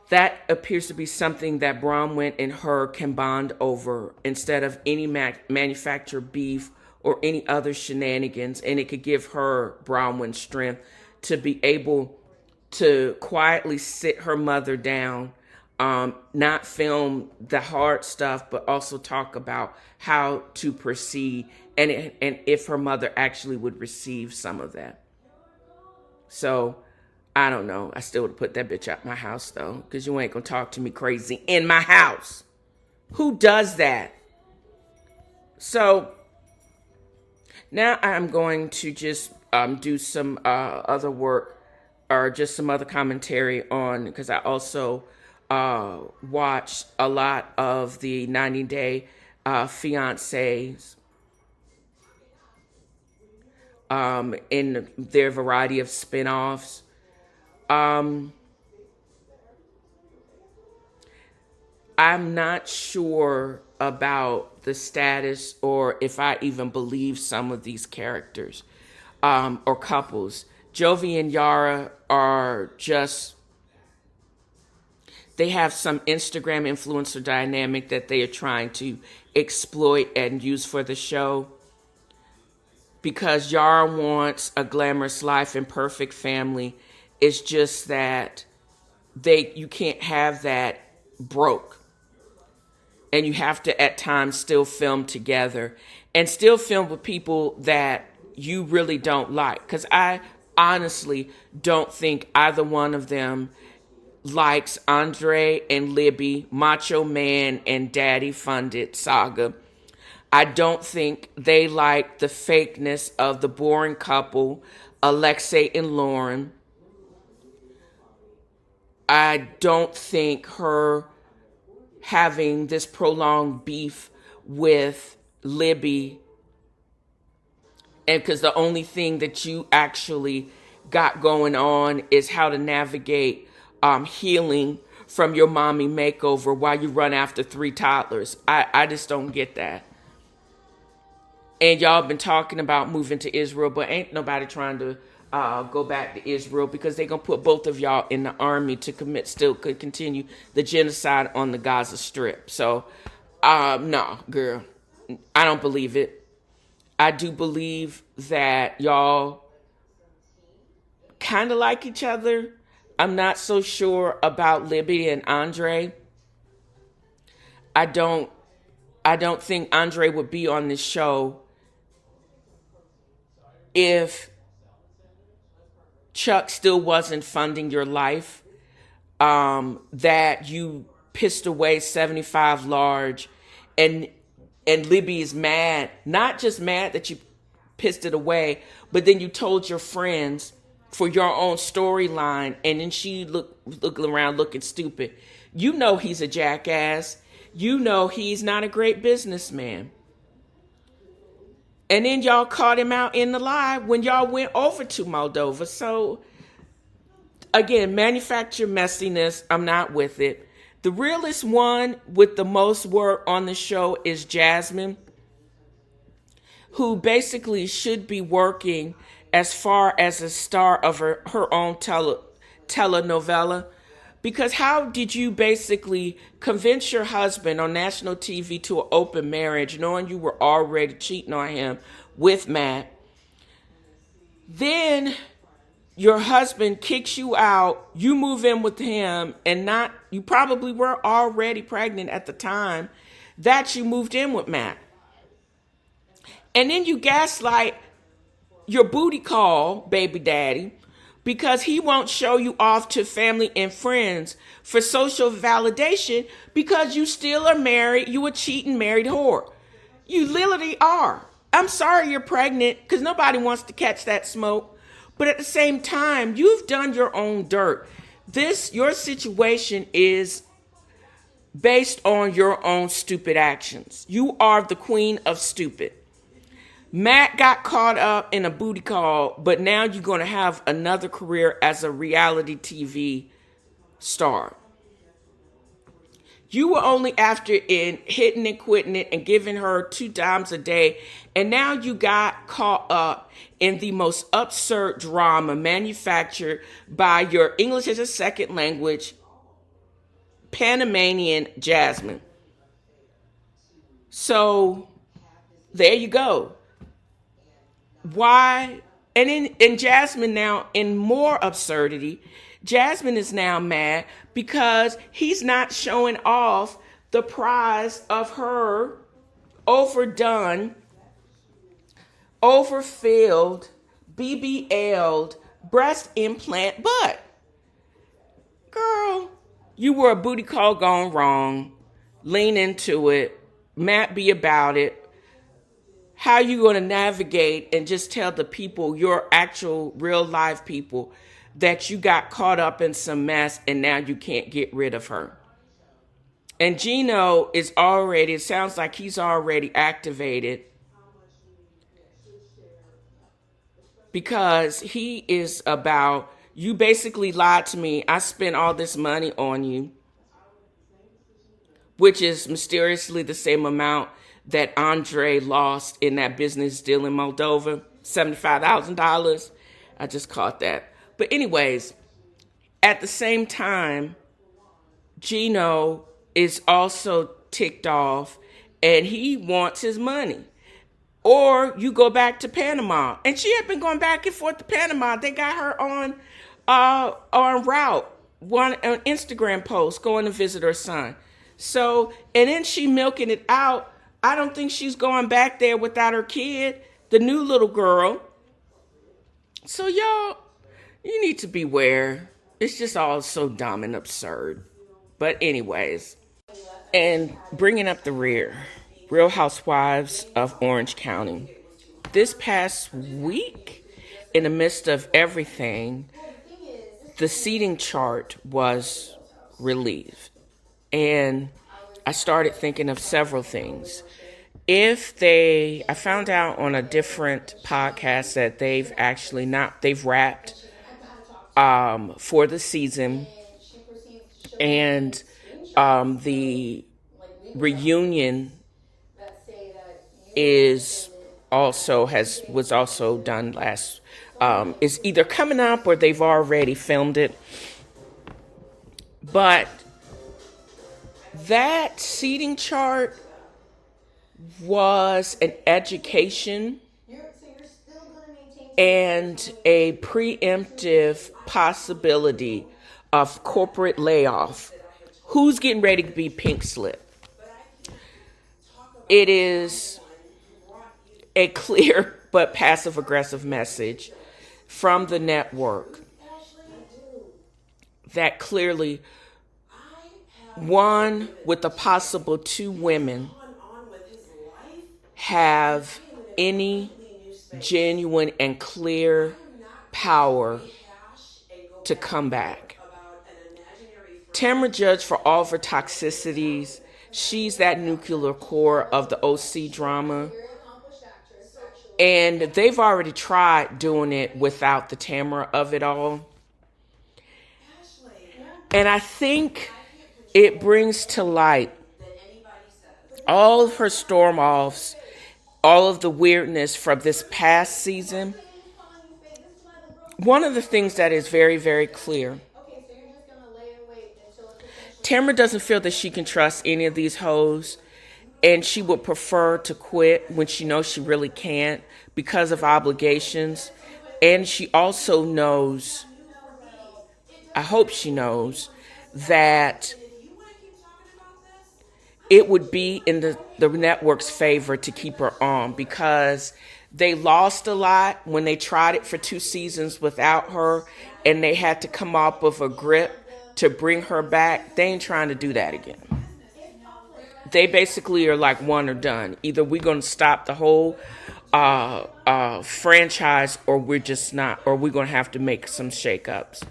That appears to be something that Bronwyn and her can bond over instead of any manufactured beef or any other shenanigans. And it could give her, Bronwyn, strength to be able to quietly sit her mother down, not film the hard stuff, but also talk about how to proceed and if her mother actually would receive some of that. So I don't know. I still would put that bitch out my house, though, because you ain't going to talk to me crazy in my house. Who does that? So now I'm going to just do some other work or just some other commentary on, because I also watched a lot of the 90-Day Fiancés in their variety of spinoffs. I'm not sure about the status or if I even believe some of these characters or couples. Jovi and Yara are just, they have some Instagram influencer dynamic that they are trying to exploit and use for the show, because Yara wants a glamorous life and perfect family. It's just that you can't have that broke. And you have to at times still film together and still film with people that you really don't like. Because I honestly don't think either one of them likes Andre and Libby, Macho Man and Daddy Funded saga. I don't think they like the fakeness of the boring couple, Alexei and Lauren. I don't think her having this prolonged beef with Libby, and because the only thing that you actually got going on is how to navigate healing from your mommy makeover while you run after 3 toddlers. I just don't get that. And y'all been talking about moving to Israel, but ain't nobody trying to go back to Israel, because they're going to put both of y'all in the army to continue the genocide on the Gaza Strip. So, no, girl, I don't believe it. I do believe that y'all kind of like each other. I'm not so sure about Libby and Andre. I don't think Andre would be on this show if Chuck still wasn't funding your life, that you pissed away 75 large, and Libby is mad, not just mad that you pissed it away, but then you told your friends for your own storyline, and then she looking around looking stupid. You know he's a jackass. You know he's not a great businessman. And then y'all caught him out in the lie when y'all went over to Moldova. So, again, manufactured messiness, I'm not with it. The realest one with the most work on the show is Jasmine, who basically should be working as far as a star of her own telenovela. Because how did you basically convince your husband on national TV to an open marriage, knowing you were already cheating on him with Matt? Then your husband kicks you out, you move in with him, and you probably were already pregnant at the time that you moved in with Matt. And then you gaslight your booty call baby daddy, because he won't show you off to family and friends for social validation, because you still are married. You a cheating married whore. You literally are. I'm sorry you're pregnant, because nobody wants to catch that smoke. But at the same time, you've done your own dirt. Your situation is based on your own stupid actions. You are the queen of stupid. Matt got caught up in a booty call, but now you're going to have another career as a reality TV star. You were only after in hitting and quitting it and giving her 2 times a day. And now you got caught up in the most absurd drama manufactured by your English as a second language Panamanian Jasmine. So there you go. Why? And in Jasmine now, in more absurdity, Jasmine is now mad because he's not showing off the prize of her overdone, overfilled, BBL'd breast implant butt. Girl, you were a booty call gone wrong. Lean into it. Matt, be about it. How you going to navigate and just tell the people, your actual real life people, that you got caught up in some mess and now you can't get rid of her? And Gino is already, it sounds like he's already activated because he is about, you basically lied to me. I spent all this money on you, which is mysteriously the same amount that Andre lost in that business deal in Moldova, $75,000. I just caught that. But anyways, at the same time, Gino is also ticked off and he wants his money. Or you go back to Panama. And she had been going back and forth to Panama. They got her on route, an Instagram post, going to visit her son. So, and then she milking it out. I don't think she's going back there without her kid, the new little girl. So y'all, you need to beware. It's just all so dumb and absurd. But anyways, and bringing up the rear, Real Housewives of Orange County. This past week, in the midst of everything, the seating chart was released. And I started thinking of several things. I found out on a different podcast that they've wrapped for the season. And the reunion was also done last, is either coming up or they've already filmed it. But that seating chart was an education and a preemptive possibility of corporate layoff. Who's getting ready to be pink slip? It is a clear but passive aggressive message from the network that clearly one with the possible 2 women have any genuine and clear power to come back. Tamra Judge, for all of her toxicities, she's that nuclear core of the OC drama. And they've already tried doing it without the Tamra of it all. And I think it brings to light all of her storm-offs, all of the weirdness from this past season. One of the things that is very, very clear, Tamra doesn't feel that she can trust any of these hoes, and she would prefer to quit when she knows she really can't because of obligations. And she also knows, I hope she knows, that it would be in the network's favor to keep her on because they lost a lot when they tried it for 2 seasons without her and they had to come up with a grip to bring her back. They ain't trying to do that again. They basically are like one or done. Either we're going to stop the whole franchise or we're just not, or we're going to have to make some shakeups.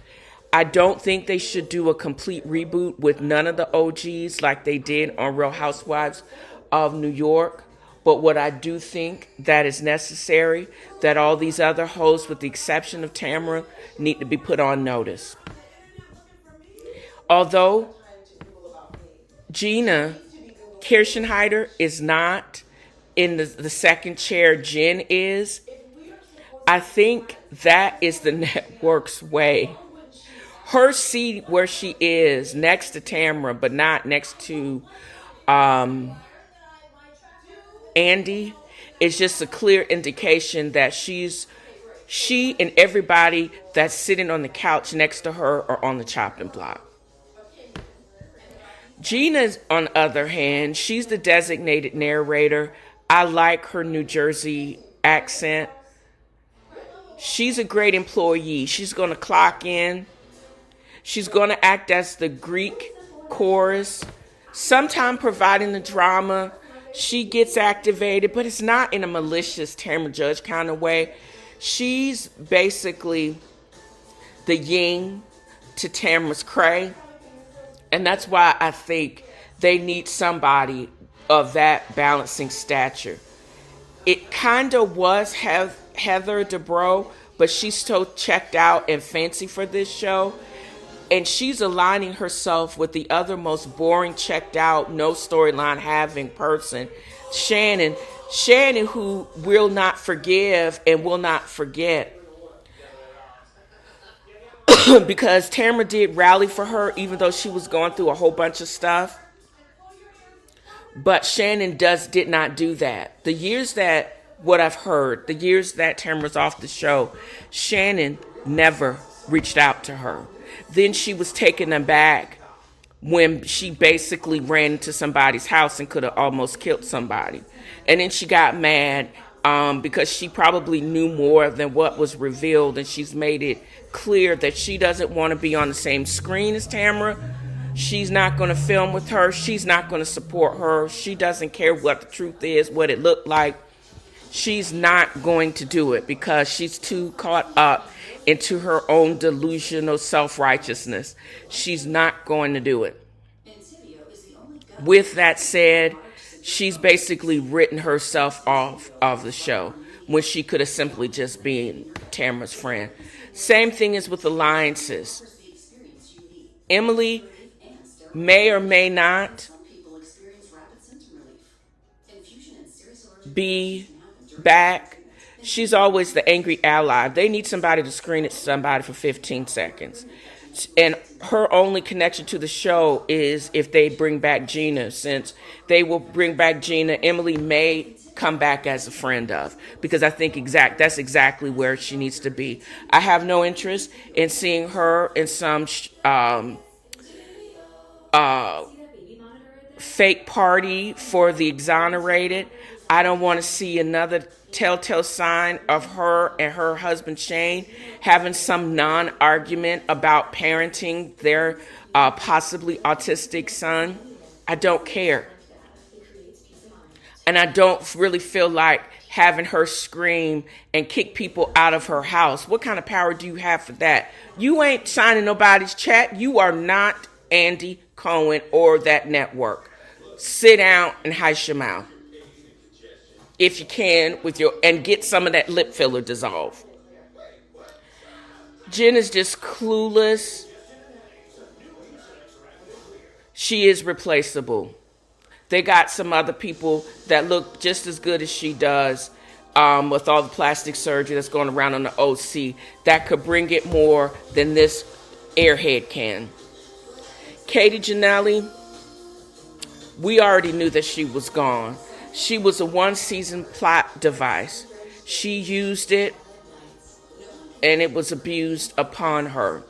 I don't think they should do a complete reboot with none of the OGs like they did on Real Housewives of New York But what I do think that is necessary, that all these other hosts, with the exception of Tamara, need to be put on notice. Although Gina Kirchenheider is not in the second chair, Jen is, I think that is the network's way. Her seat where she is, next to Tamara, but not next to Andy, is just a clear indication that she and everybody that's sitting on the couch next to her are on the chopping block. Gina, on the other hand, she's the designated narrator. I like her New Jersey accent. She's a great employee. She's going to clock in. She's going to act as the Greek chorus, sometime providing the drama. She gets activated, but it's not in a malicious Tamara Judge kind of way. She's basically the yin to Tamara's cray. And that's why I think they need somebody of that balancing stature. It kind of was Heather Dubrow, but she's so checked out and fancy for this show. And she's aligning herself with the other most boring, checked out, no storyline having person, Shannon. Shannon, who will not forgive and will not forget. Because Tamara did rally for her, even though she was going through a whole bunch of stuff. But Shannon did not do that. The years that, what I've heard, the years that Tamara's off the show, Shannon never reached out to her. Then she was taken aback when she basically ran into somebody's house and could have almost killed somebody. And then she got mad because she probably knew more than what was revealed, and she's made it clear that she doesn't want to be on the same screen as Tamara. She's not going to film with her. She's not going to support her. She doesn't care what the truth is, what it looked like. She's not going to do it because she's too caught up into her own delusional self-righteousness. She's not going to do it. With that said, she's basically written herself off of the show when she could have simply just been Tamara's friend. Same thing is with alliances. Emily may or may not be back. She's always the angry ally. They need somebody to screen it to somebody for 15 seconds. And her only connection to the show is if they bring back Gina. Since they will bring back Gina, Emily may come back as a friend of, because I think that's exactly where she needs to be. I have no interest in seeing her in some fake party for the exonerated. I don't want to see another telltale sign of her and her husband Shane having some non-argument about parenting their possibly autistic son. I don't care. And I don't really feel like having her scream and kick people out of her house. What kind of power do you have for that? You ain't signing nobody's check. You are not Andy Cohen or that network. Sit down and hush your mouth. If you can, and get some of that lip filler dissolved. Jen is just clueless. She is replaceable. They got some other people that look just as good as she does, with all the plastic surgery that's going around on the OC, that could bring it more than this airhead can. Katie Janelli, we already knew that she was gone. She was a one-season plot device. She used it, and it was abused upon her.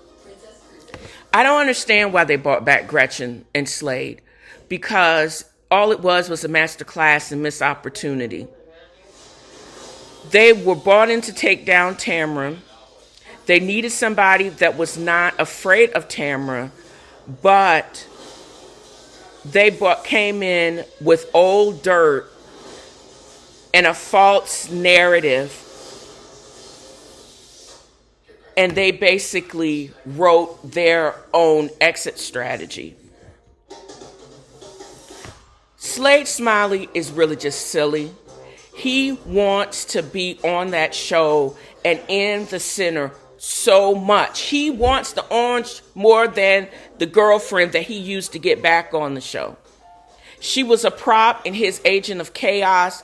I don't understand why they brought back Gretchen and Slade, because all it was a master class in missed opportunity. They were brought in to take down Tamara. They needed somebody that was not afraid of Tamara, but they came in with old dirt and a false narrative, and they basically wrote their own exit strategy. Slade Smiley is really just silly. He wants to be on that show and in the center so much. He wants the orange more than the girlfriend that he used to get back on the show. She was a prop in his Agent of Chaos,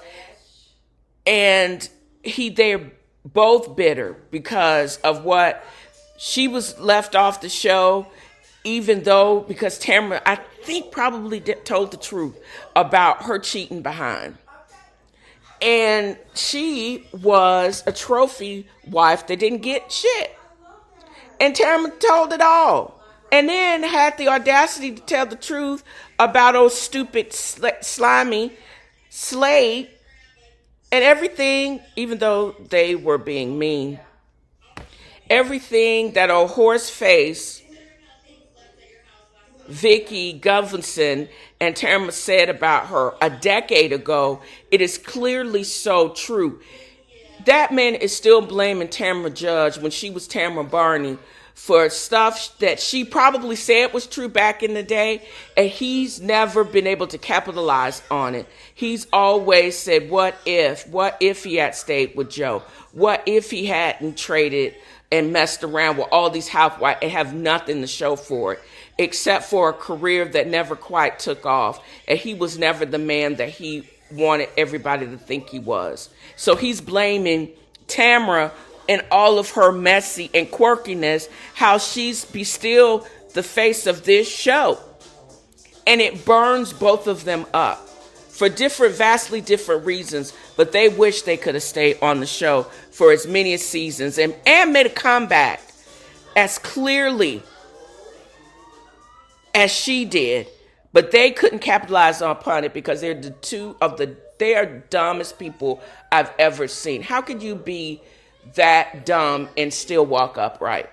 and they're both bitter because of what she was left off the show, even though, because Tamara, I think, probably told the truth about her cheating behind. And she was a trophy wife that didn't get shit. And Tamara told it all. And then had the audacity to tell the truth about old stupid, slimy Slade and everything, even though they were being mean. Everything that old horse face Vicky Govinson and Tamara said about her a decade ago, it is clearly so true. That man is still blaming Tamara Judge when she was Tamara Barney for stuff that she probably said was true back in the day, and he's never been able to capitalize on it. He's always said, what if he had stayed with Joe? What if he hadn't traded and messed around with all these housewives and have nothing to show for it, except for a career that never quite took off, and he was never the man that he wanted everybody to think he was. So he's blaming Tamara and all of her messy and quirkiness, how she's still the face of this show. And it burns both of them up for vastly different reasons, but they wish they could have stayed on the show for as many seasons and made a comeback as clearly as she did. But they couldn't capitalize upon it because they're they are dumbest people I've ever seen. How could you be that dumb and still walk upright?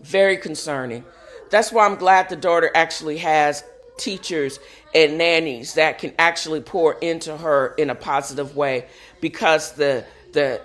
Very concerning. That's why I'm glad the daughter actually has teachers and nannies that can actually pour into her in a positive way, because the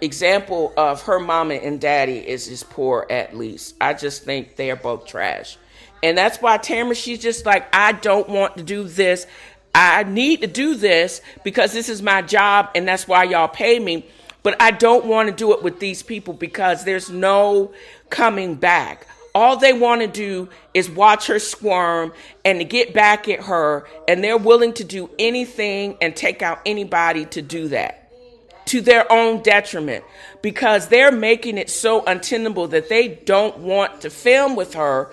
example of her mama and daddy is just poor. At least I just think they are both trash. And that's why Tamara, she's just like, I don't want to do this. I need to do this because this is my job and that's why y'all pay me. But I don't want to do it with these people because there's no coming back. All they want to do is watch her squirm and to get back at her. And they're willing to do anything and take out anybody to do that, to their own detriment, because they're making it so untenable that they don't want to film with her.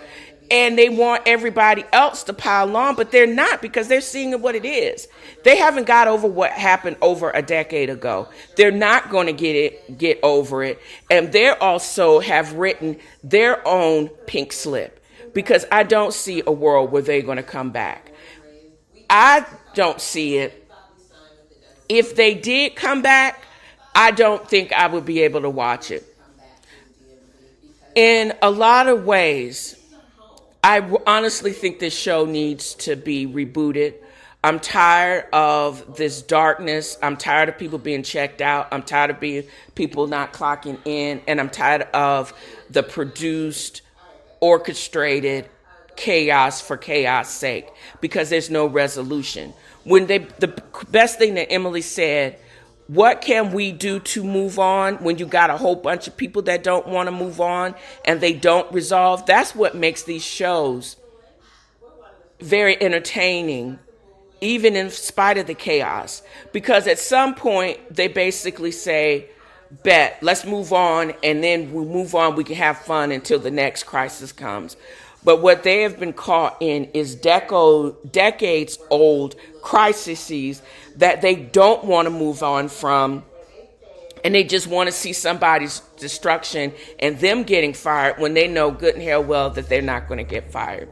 And they want everybody else to pile on, but they're not, because they're seeing what it is. They haven't got over what happened over a decade ago. They're not going to get over it. And they also have written their own pink slip, because I don't see a world where they're going to come back. I don't see it. If they did come back, I don't think I would be able to watch it. In a lot of ways, I honestly think this show needs to be rebooted. I'm tired of this darkness. I'm tired of people being checked out. I'm tired of people not clocking in. And I'm tired of the produced, orchestrated chaos for chaos sake, because there's no resolution. The best thing that Emily said, what can we do to move on when you got a whole bunch of people that don't want to move on and they don't resolve? That's what makes these shows very entertaining, even in spite of the chaos. Because at some point, they basically say, bet, let's move on, and then we move on, we can have fun until the next crisis comes. But what they have been caught in is decades-old crises that they don't want to move on from, and they just want to see somebody's destruction and them getting fired when they know good and hell well that they're not going to get fired.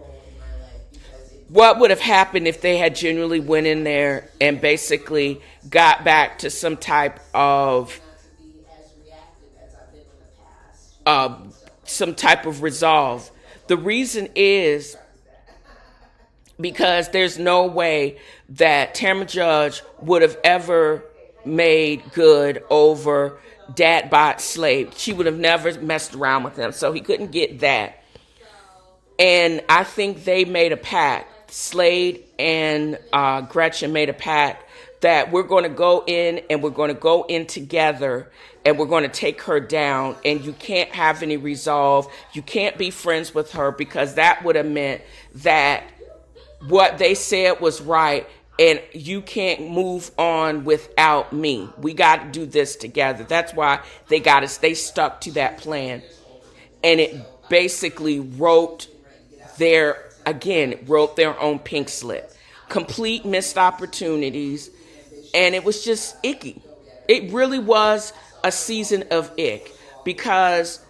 What would have happened if they had genuinely went in there and basically got back to some type of resolve? The reason is because there's no way that Tamara Judge would have ever made good over Dad Bot Slade. She would have never messed around with him, so he couldn't get that. And I think they made a pact. Slade and Gretchen made a pact that we're going to go in and we're going to go in together and we're going to take her down, and you can't have any resolve. You can't be friends with her, because that would have meant that what they said was right and you can't move on without me. We got to do this together. That's why they stuck to that plan. And it basically wrote their own pink slip. Complete missed opportunities. And it was just icky. It really was a season of ick, because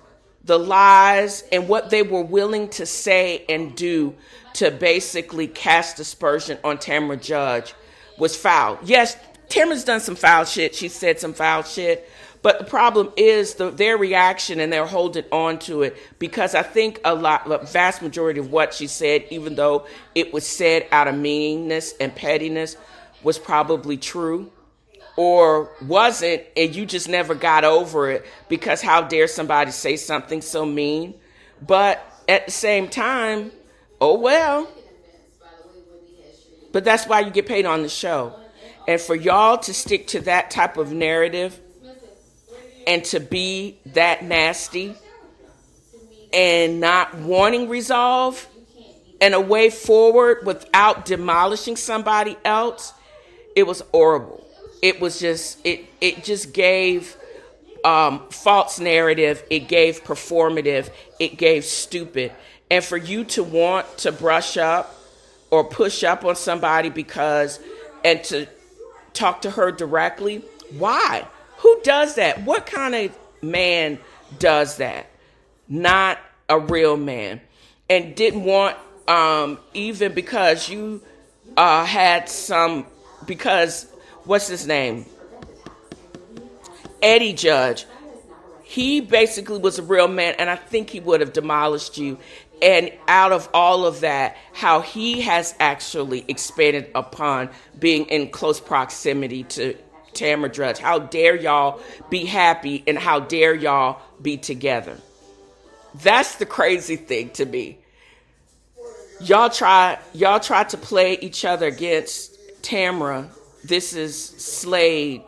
the lies and what they were willing to say and do to basically cast aspersion on Tamra Judge was foul. Yes, Tamra's done some foul shit. She said some foul shit. But the problem is their reaction, and they're holding on to it, because I think the vast majority of what she said, even though it was said out of meanness and pettiness, was probably true. Or wasn't, and you just never got over it, because how dare somebody say something so mean? But at the same time, oh well. But that's why you get paid on the show. And for y'all to stick to that type of narrative and to be that nasty and not wanting resolve and a way forward without demolishing somebody else, it was horrible. It was just, it just gave false narrative. It gave performative. It gave stupid. And for you to want to brush up or push up on somebody and to talk to her directly, why? Who does that? What kind of man does that? Not a real man. And didn't want, even because you had some, because what's his name? Eddie Judge. He basically was a real man, and I think he would have demolished you. And out of all of that, how he has actually expanded upon being in close proximity to Tamra Judge. How dare y'all be happy, and how dare y'all be together? That's the crazy thing to me. Y'all try to play each other against Tamra. This is Slade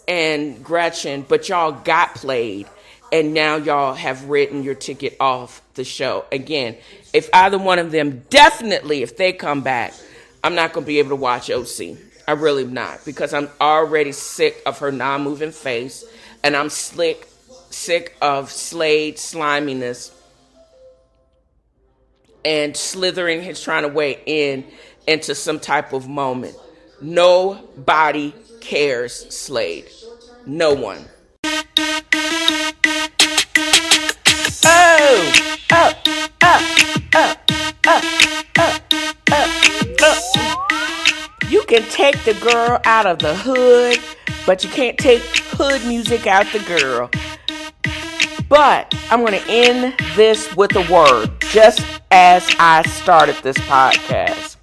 and Gretchen, but y'all got played, and now y'all have written your ticket off the show. Again, if either one of them, definitely if they come back, I'm not going to be able to watch OC. I really am not, because I'm already sick of her non-moving face, and I'm sick of Slade sliminess and slithering his trying to weigh into some type of moment. Nobody cares, Slade. No one. You can take the girl out of the hood, but you can't take hood music out the girl. But I'm going to end this with a word, just as I started this podcast.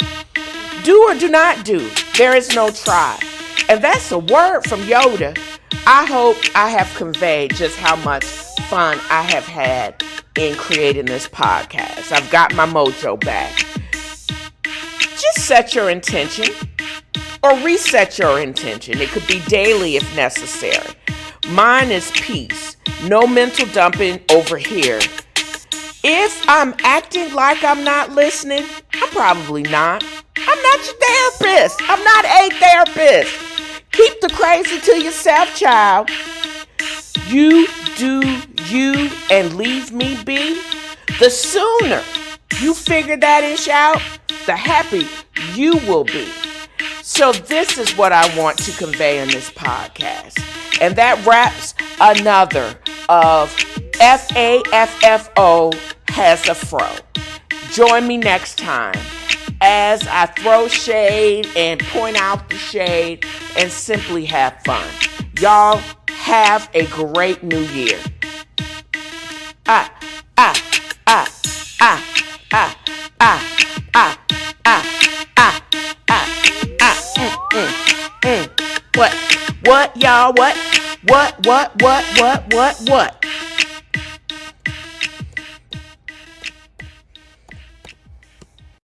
Do or do not do. There is no try. And that's a word from Yoda. I hope I have conveyed just how much fun I have had in creating this podcast. I've got my mojo back. Just set your intention or reset your intention. It could be daily if necessary. Mine is peace. No mental dumping over here. If I'm acting like I'm not listening, I'm probably not. I'm not your therapist. I'm not a therapist. Keep the crazy to yourself, child. You do you and leave me be. The sooner you figure that ish out, the happier you will be. So this is what I want to convey in this podcast. And that wraps another of F.A.A.F.O has a fro. Join me next time as I throw shade and point out the shade and simply have fun. Y'all have a great new year. What, y'all? What?